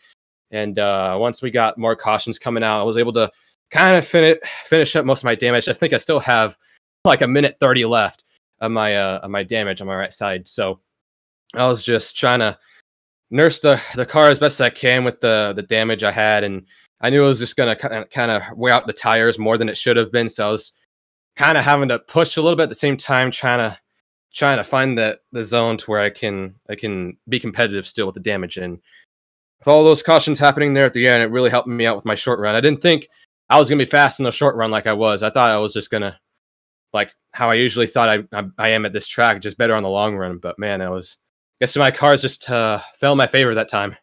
And once we got more cautions coming out, I was able to kind of finish up most of my damage. I think I still have like 1:30 left of my damage on my right side. So I was just trying to nurse the car as best as I can with the damage I had, and I knew it was just going to kind of wear out the tires more than it should have been. So I was kind of having to push a little bit at the same time, trying to find the zone to where I can be competitive still with the damage. And with all those cautions happening there at the end, it really helped me out with my short run. I didn't think I was going to be fast in the short run like I was. I thought I was just going to, like how I usually thought I am at this track, just better on the long run. But man, I guess my cars just fell in my favor that time.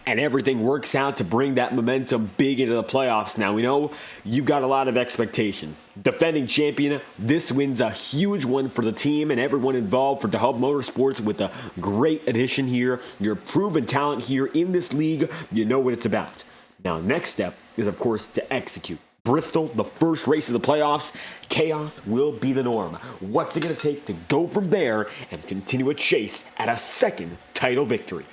And everything works out to bring that momentum big into the playoffs. Now, we know you've got a lot of expectations. Defending champion, this win's a huge one for the team and everyone involved for DeHub Motorsports, with a great addition here. You're proven talent here in this league. You know what it's about. Now, next step is, of course, to execute. Bristol, the first race of the playoffs. Chaos will be the norm. What's it going to take to go from there and continue a chase at a second title victory?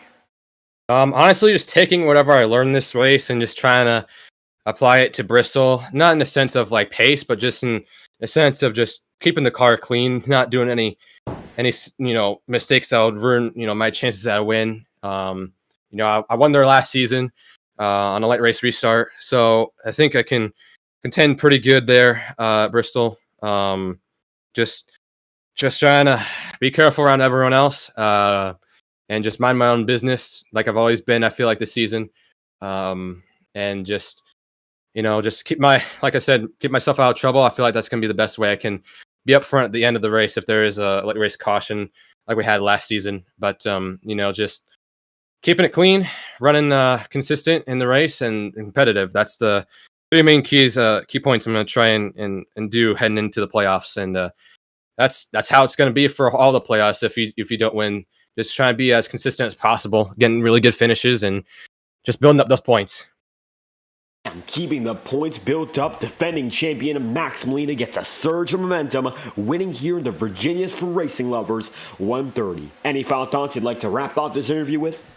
Honestly, just taking whatever I learned this race and just trying to apply it to Bristol, not in the sense of like pace, but just in the sense of just keeping the car clean, not doing any mistakes that would ruin, my chances at a win. I won there last season on a light race restart, so I think I can contend pretty good there, Bristol. Just trying to be careful around everyone else. And just mind my own business like I've always been, I feel like, this season. And just keep myself out of trouble. I feel like that's going to be the best way I can be up front at the end of the race if there is a late race caution like we had last season. But, just keeping it clean, running consistent in the race and competitive. That's the 3 main key points I'm going to try and do heading into the playoffs. And that's how it's going to be for all the playoffs. If you don't win, just try to be as consistent as possible, getting really good finishes and just building up those points. And keeping the points built up, defending champion Max Molina gets a surge of momentum, winning here in the Virginia's for Racing Lovers 130. Any final thoughts you'd like to wrap up this interview with?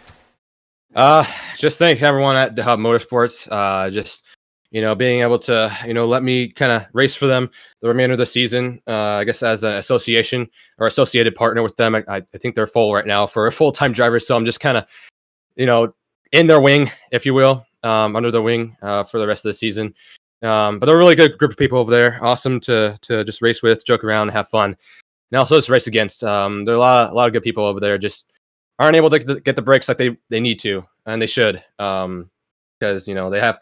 Just thank everyone at the Hub Motorsports. Just being able to let me kind of race for them the remainder of the season. I guess as an association or associated partner with them, I think they're full right now for a full-time driver. So I'm just kind of in their wing, if you will, under their wing for the rest of the season. But they're a really good group of people over there. Awesome to just race with, joke around, and have fun, and also just race against. There are a lot of good people over there. Just aren't able to get the breaks like they need to, and they should, because they have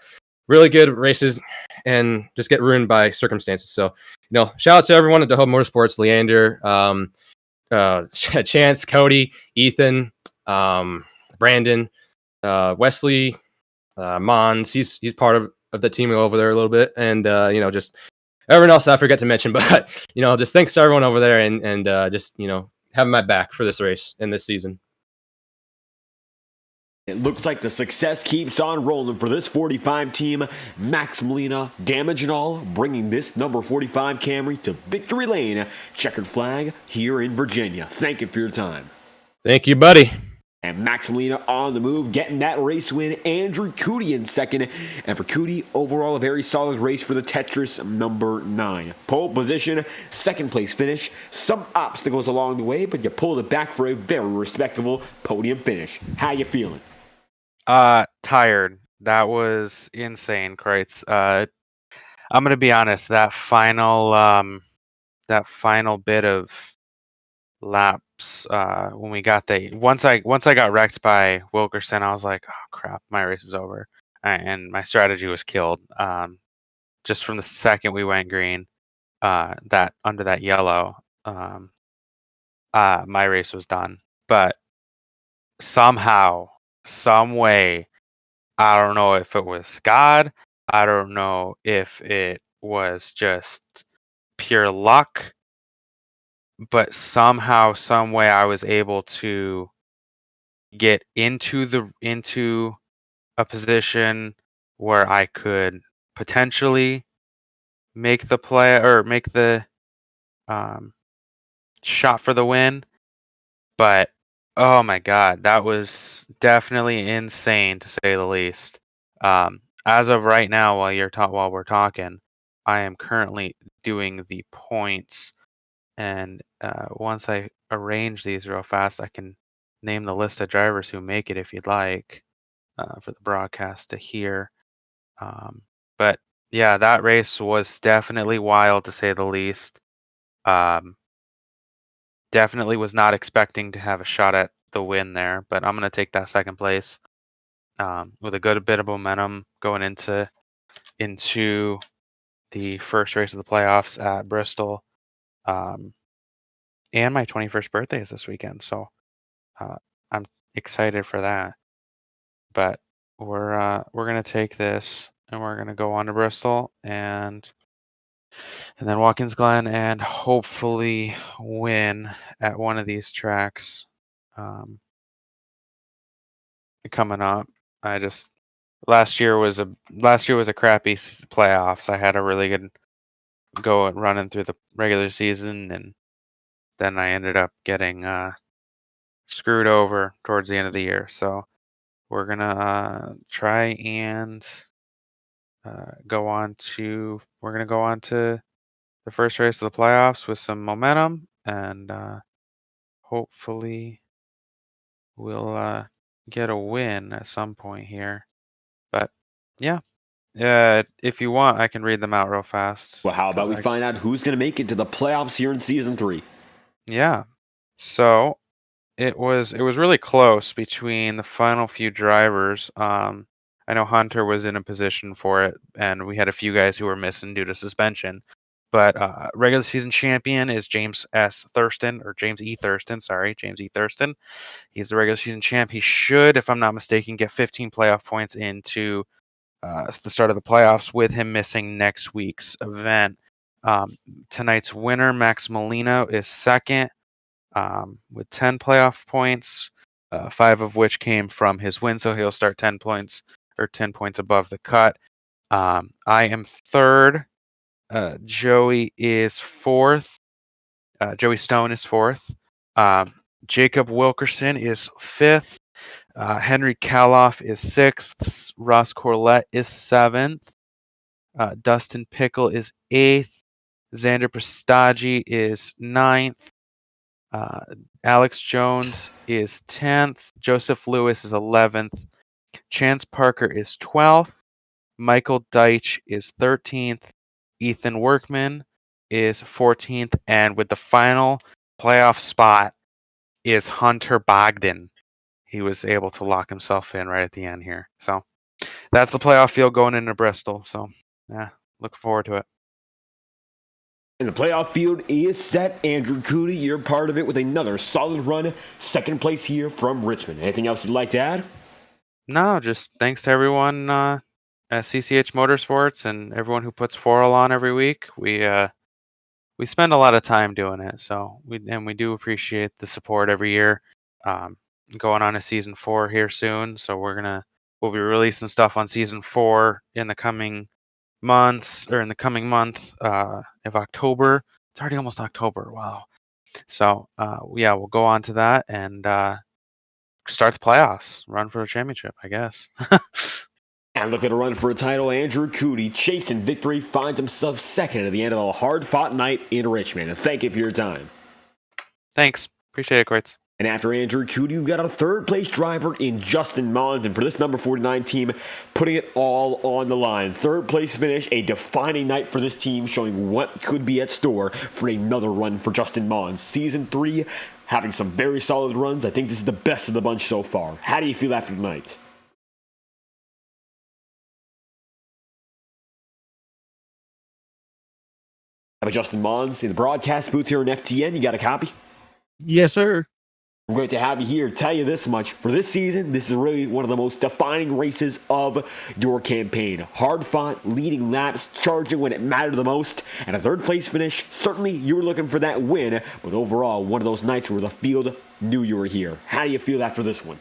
really good races and just get ruined by circumstances. So shout out to everyone at the Hub Motorsports: Leander, Chance, Cody, Ethan, Brandon, Wesley, Mons. He's part of the team over there a little bit, and just everyone else I forget to mention. But just thanks to everyone over there, and just having my back for this race and this season. It looks like the success keeps on rolling for this 45 team. Max Molina, damage and all, bringing this number 45 Camry to victory lane. Checkered flag here in Virginia. Thank you for your time. Thank you, buddy. And Max Molina on the move, getting that race win. Andrew Cootie in second. And for Cootie, overall a very solid race for the Tetris number 9. Pole position, second place finish. Some obstacles along the way, but you pulled it back for a very respectable podium finish. How you feeling? Tired. That was insane, Kreitz. I'm gonna be honest. That final bit of laps, when we got once I got wrecked by Wilkerson, I was like, oh crap, my race is over, and my strategy was killed. Just from the second we went green, that under that yellow, my race was done. But somehow, some way, I don't know if it was God, I don't know if it was just pure luck, but somehow, some way, I was able to get into a position where I could potentially make the play or make the shot for the win. But oh my God, that was definitely insane to say the least. As of right now, while we're talking, I am currently doing the points, and once I arrange these real fast, I can name the list of drivers who make it if you'd like, for the broadcast to hear. But yeah, that race was definitely wild to say the least. Definitely was not expecting to have a shot at the win there, but I'm going to take that second place with a good bit of momentum going into the first race of the playoffs at Bristol. And my 21st birthday is this weekend, so I'm excited for that. But we're going to take this and we're going to go on to Bristol and then Watkins Glen and hopefully win at one of these tracks coming up. Last year was a crappy playoffs. I had a really good go at running through the regular season, and then I ended up getting screwed over towards the end of the year. So we're gonna try and go on to the first race of the playoffs with some momentum, and hopefully we'll get a win at some point here. But yeah, if you want, I can read them out real fast. Well, how about we find out who's going to make it to the playoffs here in Season 3? Yeah. So it was really close between the final few drivers. I know Hunter was in a position for it, and we had a few guys who were missing due to suspension. But regular season champion is James E. Thurston. Sorry, James E. Thurston. He's the regular season champ. He should, if I'm not mistaken, get 15 playoff points into the start of the playoffs with him missing next week's event. Tonight's winner, Max Molina, is second with 10 playoff points, 5 of which came from his win, so he'll start 10 points above the cut. I am third. Joey is fourth. Joey Stone is fourth. Jacob Wilkerson is fifth. Henry Kaloff is sixth. Ross Corlett is seventh. Dustin Pickle is eighth. Xander Prestaggi is ninth. Alex Jones is 10th. Joseph Lewis is 11th. Chance Parker is 12th. Michael Deitch is 13th. Ethan Workman is 14th. And with the final playoff spot is Hunter Bogdan. He was able to lock himself in right at the end here. So that's the playoff field going into Bristol. So yeah, looking forward to it. And the playoff field is set. Andrew Cooney, you're part of it with another solid run. Second place here from Richmond. Anything else you'd like to add? No, just thanks to everyone at CCH Motorsports and everyone who puts Foral on every week. We spend a lot of time doing it, so we do appreciate the support every year. Going on to season 4 here soon, so we'll be releasing stuff on season 4 in the coming months, or in the coming month of October. It's already almost October. Wow. So yeah, we'll go on to that and start the playoffs, run for the championship, I guess. And looking to run for a title, Andrew Cooney, chasing victory, finds himself second at the end of a hard-fought night in Richmond. And thank you for your time. Thanks. Appreciate it, Quates. And after Andrew Cooney, we've got a third-place driver in Justin Mons. And for this number 49 team, putting it all on the line. Third-place finish, a defining night for this team, showing what could be at store for another run for Justin Mons. Season 3, having some very solid runs. I think this is the best of the bunch so far. How do you feel after tonight? I'm Justin Mons in the broadcast booth here in FTN. You got a copy? Yes, sir. We're great to have you here. Tell you this much. For this season, this is really one of the most defining races of your campaign. Hard fought, leading laps, charging when it mattered the most, and a third place finish. Certainly, you were looking for that win, but overall, one of those nights where the field knew you were here. How do you feel after this one?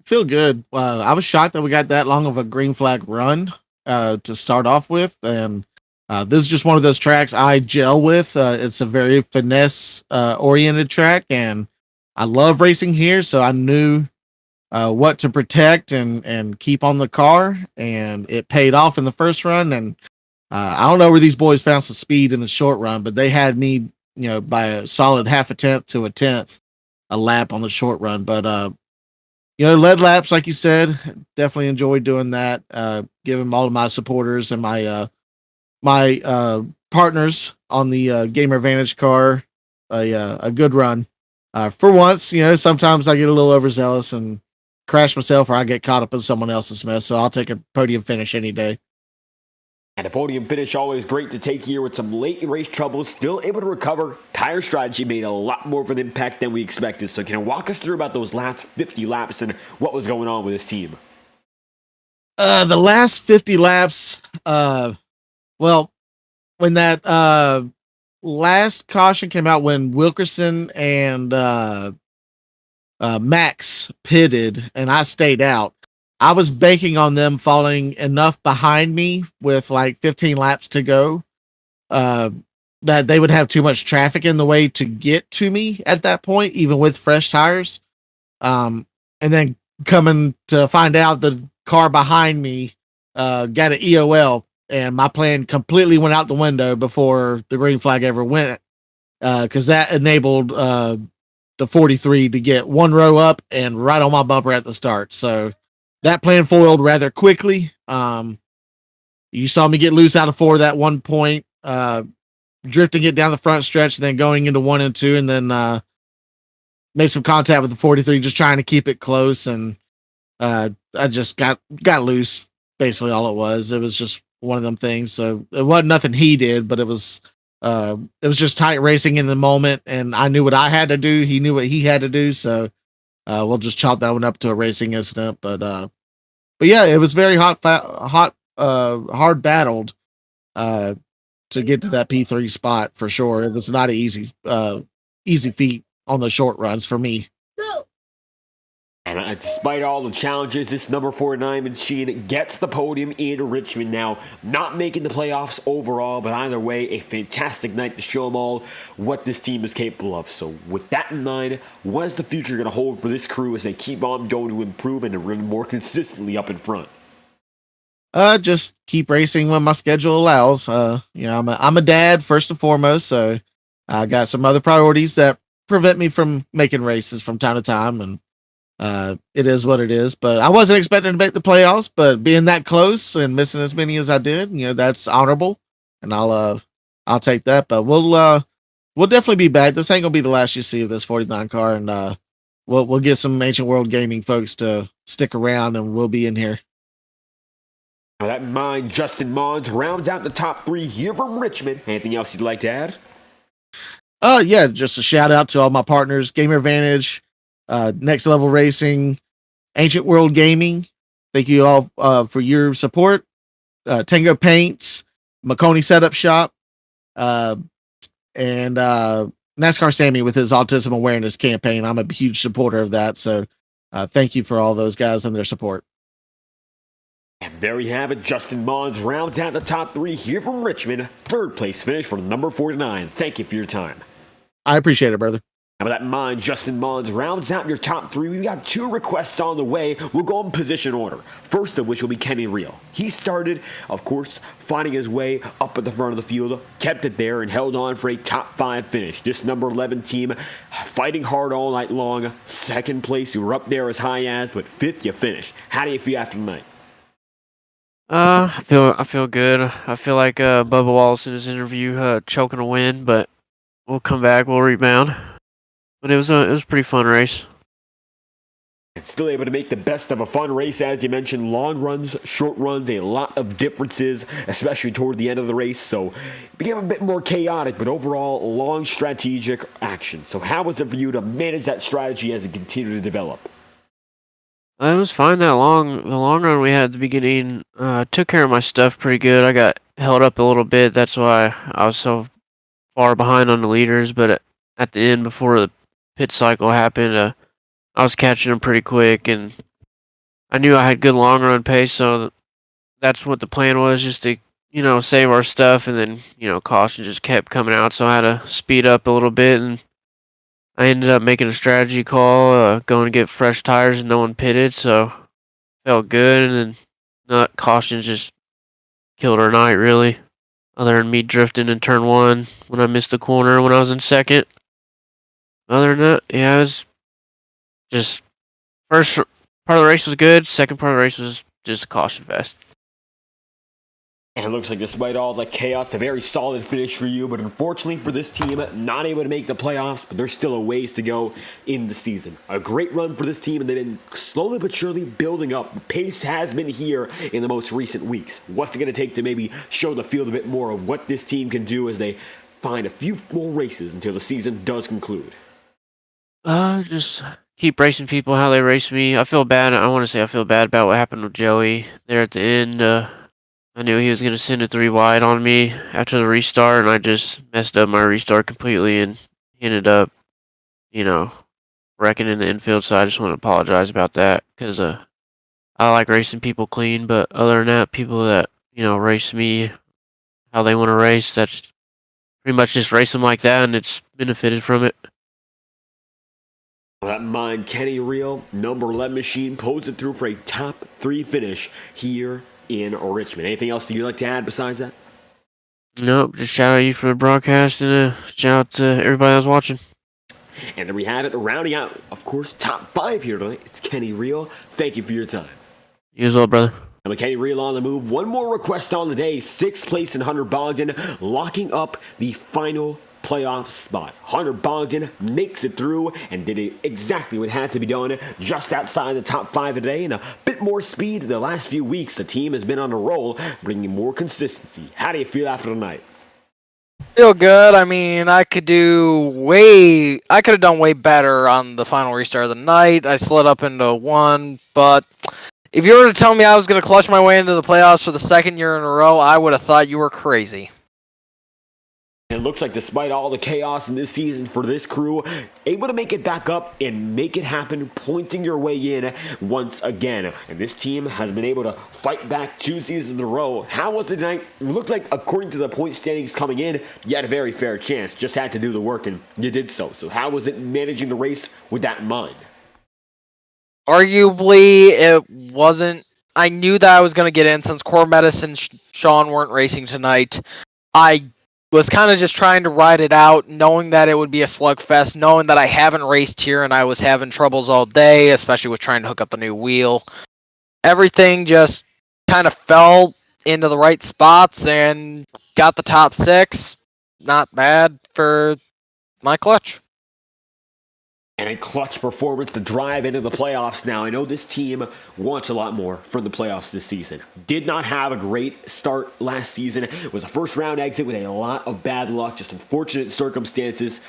Feel good. I was shocked that we got that long of a green flag run to start off with, and this is just one of those tracks I gel with. It's a very finesse oriented track, and I love racing here, so I knew what to protect and keep on the car, and it paid off in the first run. And I don't know where these boys found some speed in the short run, but they had me, by a solid half a tenth to a tenth a lap on the short run. But lead laps, like you said, definitely enjoyed doing that. Giving all of my supporters and my partners on the Gamer Advantage car a good run. For once, sometimes I get a little overzealous and crash myself, or I get caught up in someone else's mess, so I'll take a podium finish any day. And a podium finish, always great to take here with some late race troubles, still able to recover. Tire strategy made a lot more of an impact than we expected. So can you walk us through about those last 50 laps and what was going on with this team? The last 50 laps, well, when that last caution came out, when Wilkerson and Max pitted and I stayed out, I was banking on them falling enough behind me with like 15 laps to go that they would have too much traffic in the way to get to me at that point, even with fresh tires. And then coming to find out the car behind me got an EOL, and my plan completely went out the window before the green flag ever went, because that enabled the 43 to get one row up and right on my bumper at the start. So that plan foiled rather quickly. You saw me get loose out of 4 that one point, drifting it down the front stretch, and then going into 1 and 2, and then made some contact with the 43, just trying to keep it close. And I just got loose. Basically, all it was just one of them things. So it wasn't nothing he did, but it was just tight racing in the moment, and I knew what I had to do. He knew what he had to do. So we'll just chalk that one up to a racing incident. But yeah, it was very hard battled to get to that P3 spot for sure. It was not an easy feat on the short runs for me. And Despite all the challenges, this number 49 machine gets the podium in Richmond now, not making the playoffs overall, but either way, a fantastic night to show them all what this team is capable of. So with that in mind, what is the future going to hold for this crew as they keep on going to improve and to run more consistently up in front? Just keep racing when my schedule allows. I'm a dad first and foremost, so I got some other priorities that prevent me from making races from time to time, and it is what it is. But I wasn't expecting to make the playoffs, but being that close and missing as many as I did, that's honorable, and I'll take that. But we'll definitely be back. This ain't gonna be the last you see of this 49 car, and we'll get some Ancient World Gaming folks to stick around, and we'll be in here. With that in mind, Justin Mons rounds out the top 3 here from Richmond. Anything else you'd like to add? Yeah, just a shout out to all my partners, Gamer Advantage, Next Level Racing, Ancient World Gaming. Thank you all for your support. Tango Paints, Maconi Setup Shop, and NASCAR Sammy with his autism awareness campaign. I'm a huge supporter of that, so thank you for all those guys and their support. And there you have it. Justin Mons rounds out the top 3 here from Richmond. 3rd place finish for number 49. Thank you for your time. I appreciate it, brother. And with that in mind, Justin Mons rounds out your top 3. We've got 2 requests on the way. We'll go in position order. First of which will be Kenny Real. He started, of course, finding his way up at the front of the field, kept it there, and held on for a top 5 finish. This number 11 team fighting hard all night long. 2nd place, you were up there as high as, but 5th you finished. How do you feel after tonight? I feel good. I feel like Bubba Wallace in his interview choking a win, but we'll come back. We'll rebound. But it was a pretty fun race. And still able to make the best of a fun race, as you mentioned. Long runs, short runs, a lot of differences, especially toward the end of the race. So it became a bit more chaotic, but overall, long strategic action. So how was it for you to manage that strategy as it continued to develop? It was fine. The long run we had at the beginning took care of my stuff pretty good. I got held up a little bit. That's why I was so far behind on the leaders. But at the end, before the pit cycle happened, I was catching them pretty quick, and I knew I had good long run pace. So that's what the plan was, just to save our stuff, and then caution just kept coming out. So I had to speed up a little bit, and I ended up making a strategy call, going to get fresh tires, and no one pitted, so felt good. And then that cautions just killed our night, really. Other than me drifting in turn 1 when I missed the corner when I was in 2nd. Other than that, yeah, it was just first part of the race was good. 2nd part of the race was just a caution fest. And it looks like despite all the chaos, a very solid finish for you. But unfortunately for this team, not able to make the playoffs, but there's still a ways to go in the season. A great run for this team, and they've been slowly but surely building up. Pace has been here in the most recent weeks. What's it going to take to maybe show the field a bit more of what this team can do as they find a few more races until the season does conclude? Just keep racing people how they race me. I feel bad. I want to say I feel bad about what happened with Joey there at the end. I knew he was going to send a 3 wide on me after the restart, and I just messed up my restart completely, and he ended up, wrecking in the infield. So I just want to apologize about that, because I like racing people clean. But other than that, people that race me how they want to race, that's pretty much just race them like that, and it's benefited from it. With that in mind, Kenny Real, number 11 machine, pulls it through for a top 3 finish here in Richmond. Anything else that you'd like to add besides that? Nope, just shout out you for the broadcast, and shout out to everybody that was watching. And there we have it, rounding out, of course, top 5 here tonight. It's Kenny Real. Thank you for your time. You as well, brother. And Kenny Real on the move. One more request on the day. 6th place in Hunter Bogdan, locking up the final playoff spot. Hunter Bogdan makes it through and did exactly what had to be done, just outside the top 5 today, and a bit more speed the last few weeks. The team has been on a roll, bringing more consistency. How do you feel after tonight? Feel good. I mean, I could have done way better on the final restart of the night. I slid up into 1, but if you were to tell me I was going to clutch my way into the playoffs for the 2nd year in a row, I would have thought you were crazy. It looks like despite all the chaos in this season for this crew, able to make it back up and make it happen, pointing your way in once again. And this team has been able to fight back 2 seasons in a row. How was it tonight? It looked like, according to the point standings coming in, you had a very fair chance. Just had to do the work, and you did so. So how was it managing the race with that in mind? Arguably, it wasn't. I knew that I was going to get in since Core Metis and Sean weren't racing tonight. I was kind of just trying to ride it out, knowing that it would be a slugfest, knowing that I haven't raced here and I was having troubles all day, especially with trying to hook up the new wheel. Everything just kind of fell into the right spots and got the top 6. Not bad for my clutch. And a clutch performance to drive into the playoffs now. I know this team wants a lot more from the playoffs this season. Did not have a great start last season. It was a first round exit with a lot of bad luck, just unfortunate circumstances.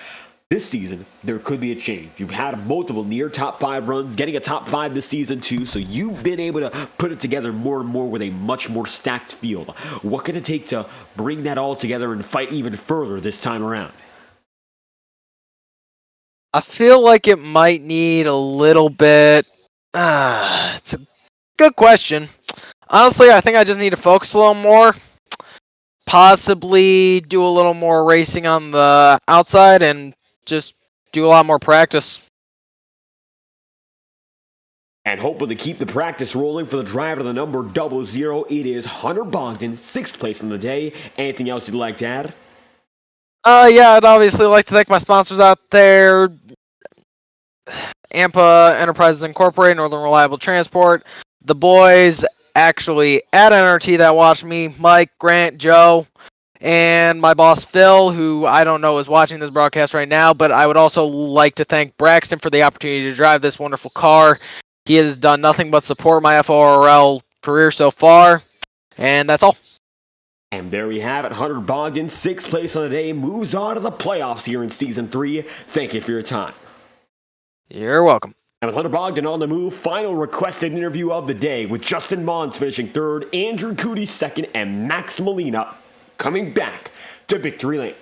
This season, there could be a change. You've had multiple near top 5 runs, getting a top 5 this season too, so you've been able to put it together more and more with a much more stacked field. What can it take to bring that all together and fight even further this time around? I feel like it might need a little bit. It's a good question. Honestly, I think I just need to focus a little more. Possibly do a little more racing on the outside and just do a lot more practice. And hoping to keep the practice rolling for the driver of the number 00, it is Hunter Bogdan, 6th place on the day. Anything else you'd like to add? Yeah, I'd obviously like to thank my sponsors out there. AMPA Enterprises Incorporated, Northern Reliable Transport, the boys actually at NRT that watched me, Mike, Grant, Joe, and my boss Phil, who I don't know is watching this broadcast right now, but I would also like to thank Braxton for the opportunity to drive this wonderful car. He has done nothing but support my FORL career so far, and that's all. And there we have it. Hunter Bogdan, 6th place on the day, moves on to the playoffs here in Season 3. Thank you for your time. You're welcome. And with Hunter Bogdan on the move, final requested interview of the day with Justin Mons finishing 3rd, Andrew Cootie 2nd, and Max Molina coming back to victory lane.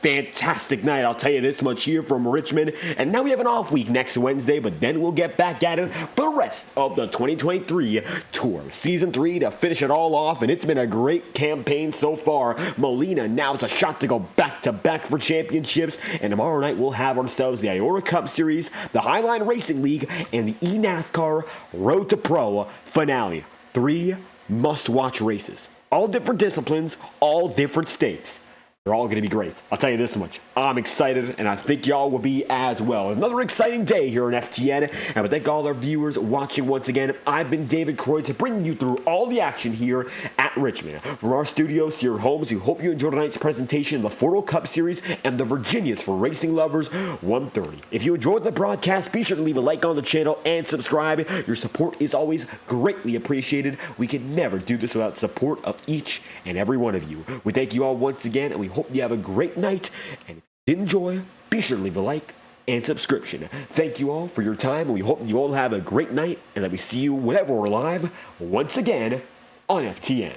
Fantastic night, I'll tell you this much here from Richmond. And now we have an off week next Wednesday, but then we'll get back at it for the rest of the 2023 Tour. Season 3 to finish it all off, and it's been a great campaign so far. Molina now has a shot to go back-to-back for championships, and tomorrow night we'll have ourselves the Iora Cup Series, the Highline Racing League, and the eNASCAR Road to Pro finale. 3 must-watch races. All different disciplines, all different stakes. They're all going to be great. I'll tell you this much. I'm excited, and I think y'all will be as well. Another exciting day here on FTN, and I thank all our viewers watching once again. I've been David Kreutz, bringing you through all the action here at Richmond. From our studios to your homes, we hope you enjoyed tonight's presentation of the Foro Cup Series and the Virginias for Racing Lovers 130. If you enjoyed the broadcast, be sure to leave a like on the channel and subscribe. Your support is always greatly appreciated. We can never do this without support of each and every one of you. We thank you all once again, and we hope you have a great night. And if you did enjoy, be sure to leave a like and subscription. Thank you all for your time, and we hope you all have a great night, and that we see you whenever we're live once again on FTN.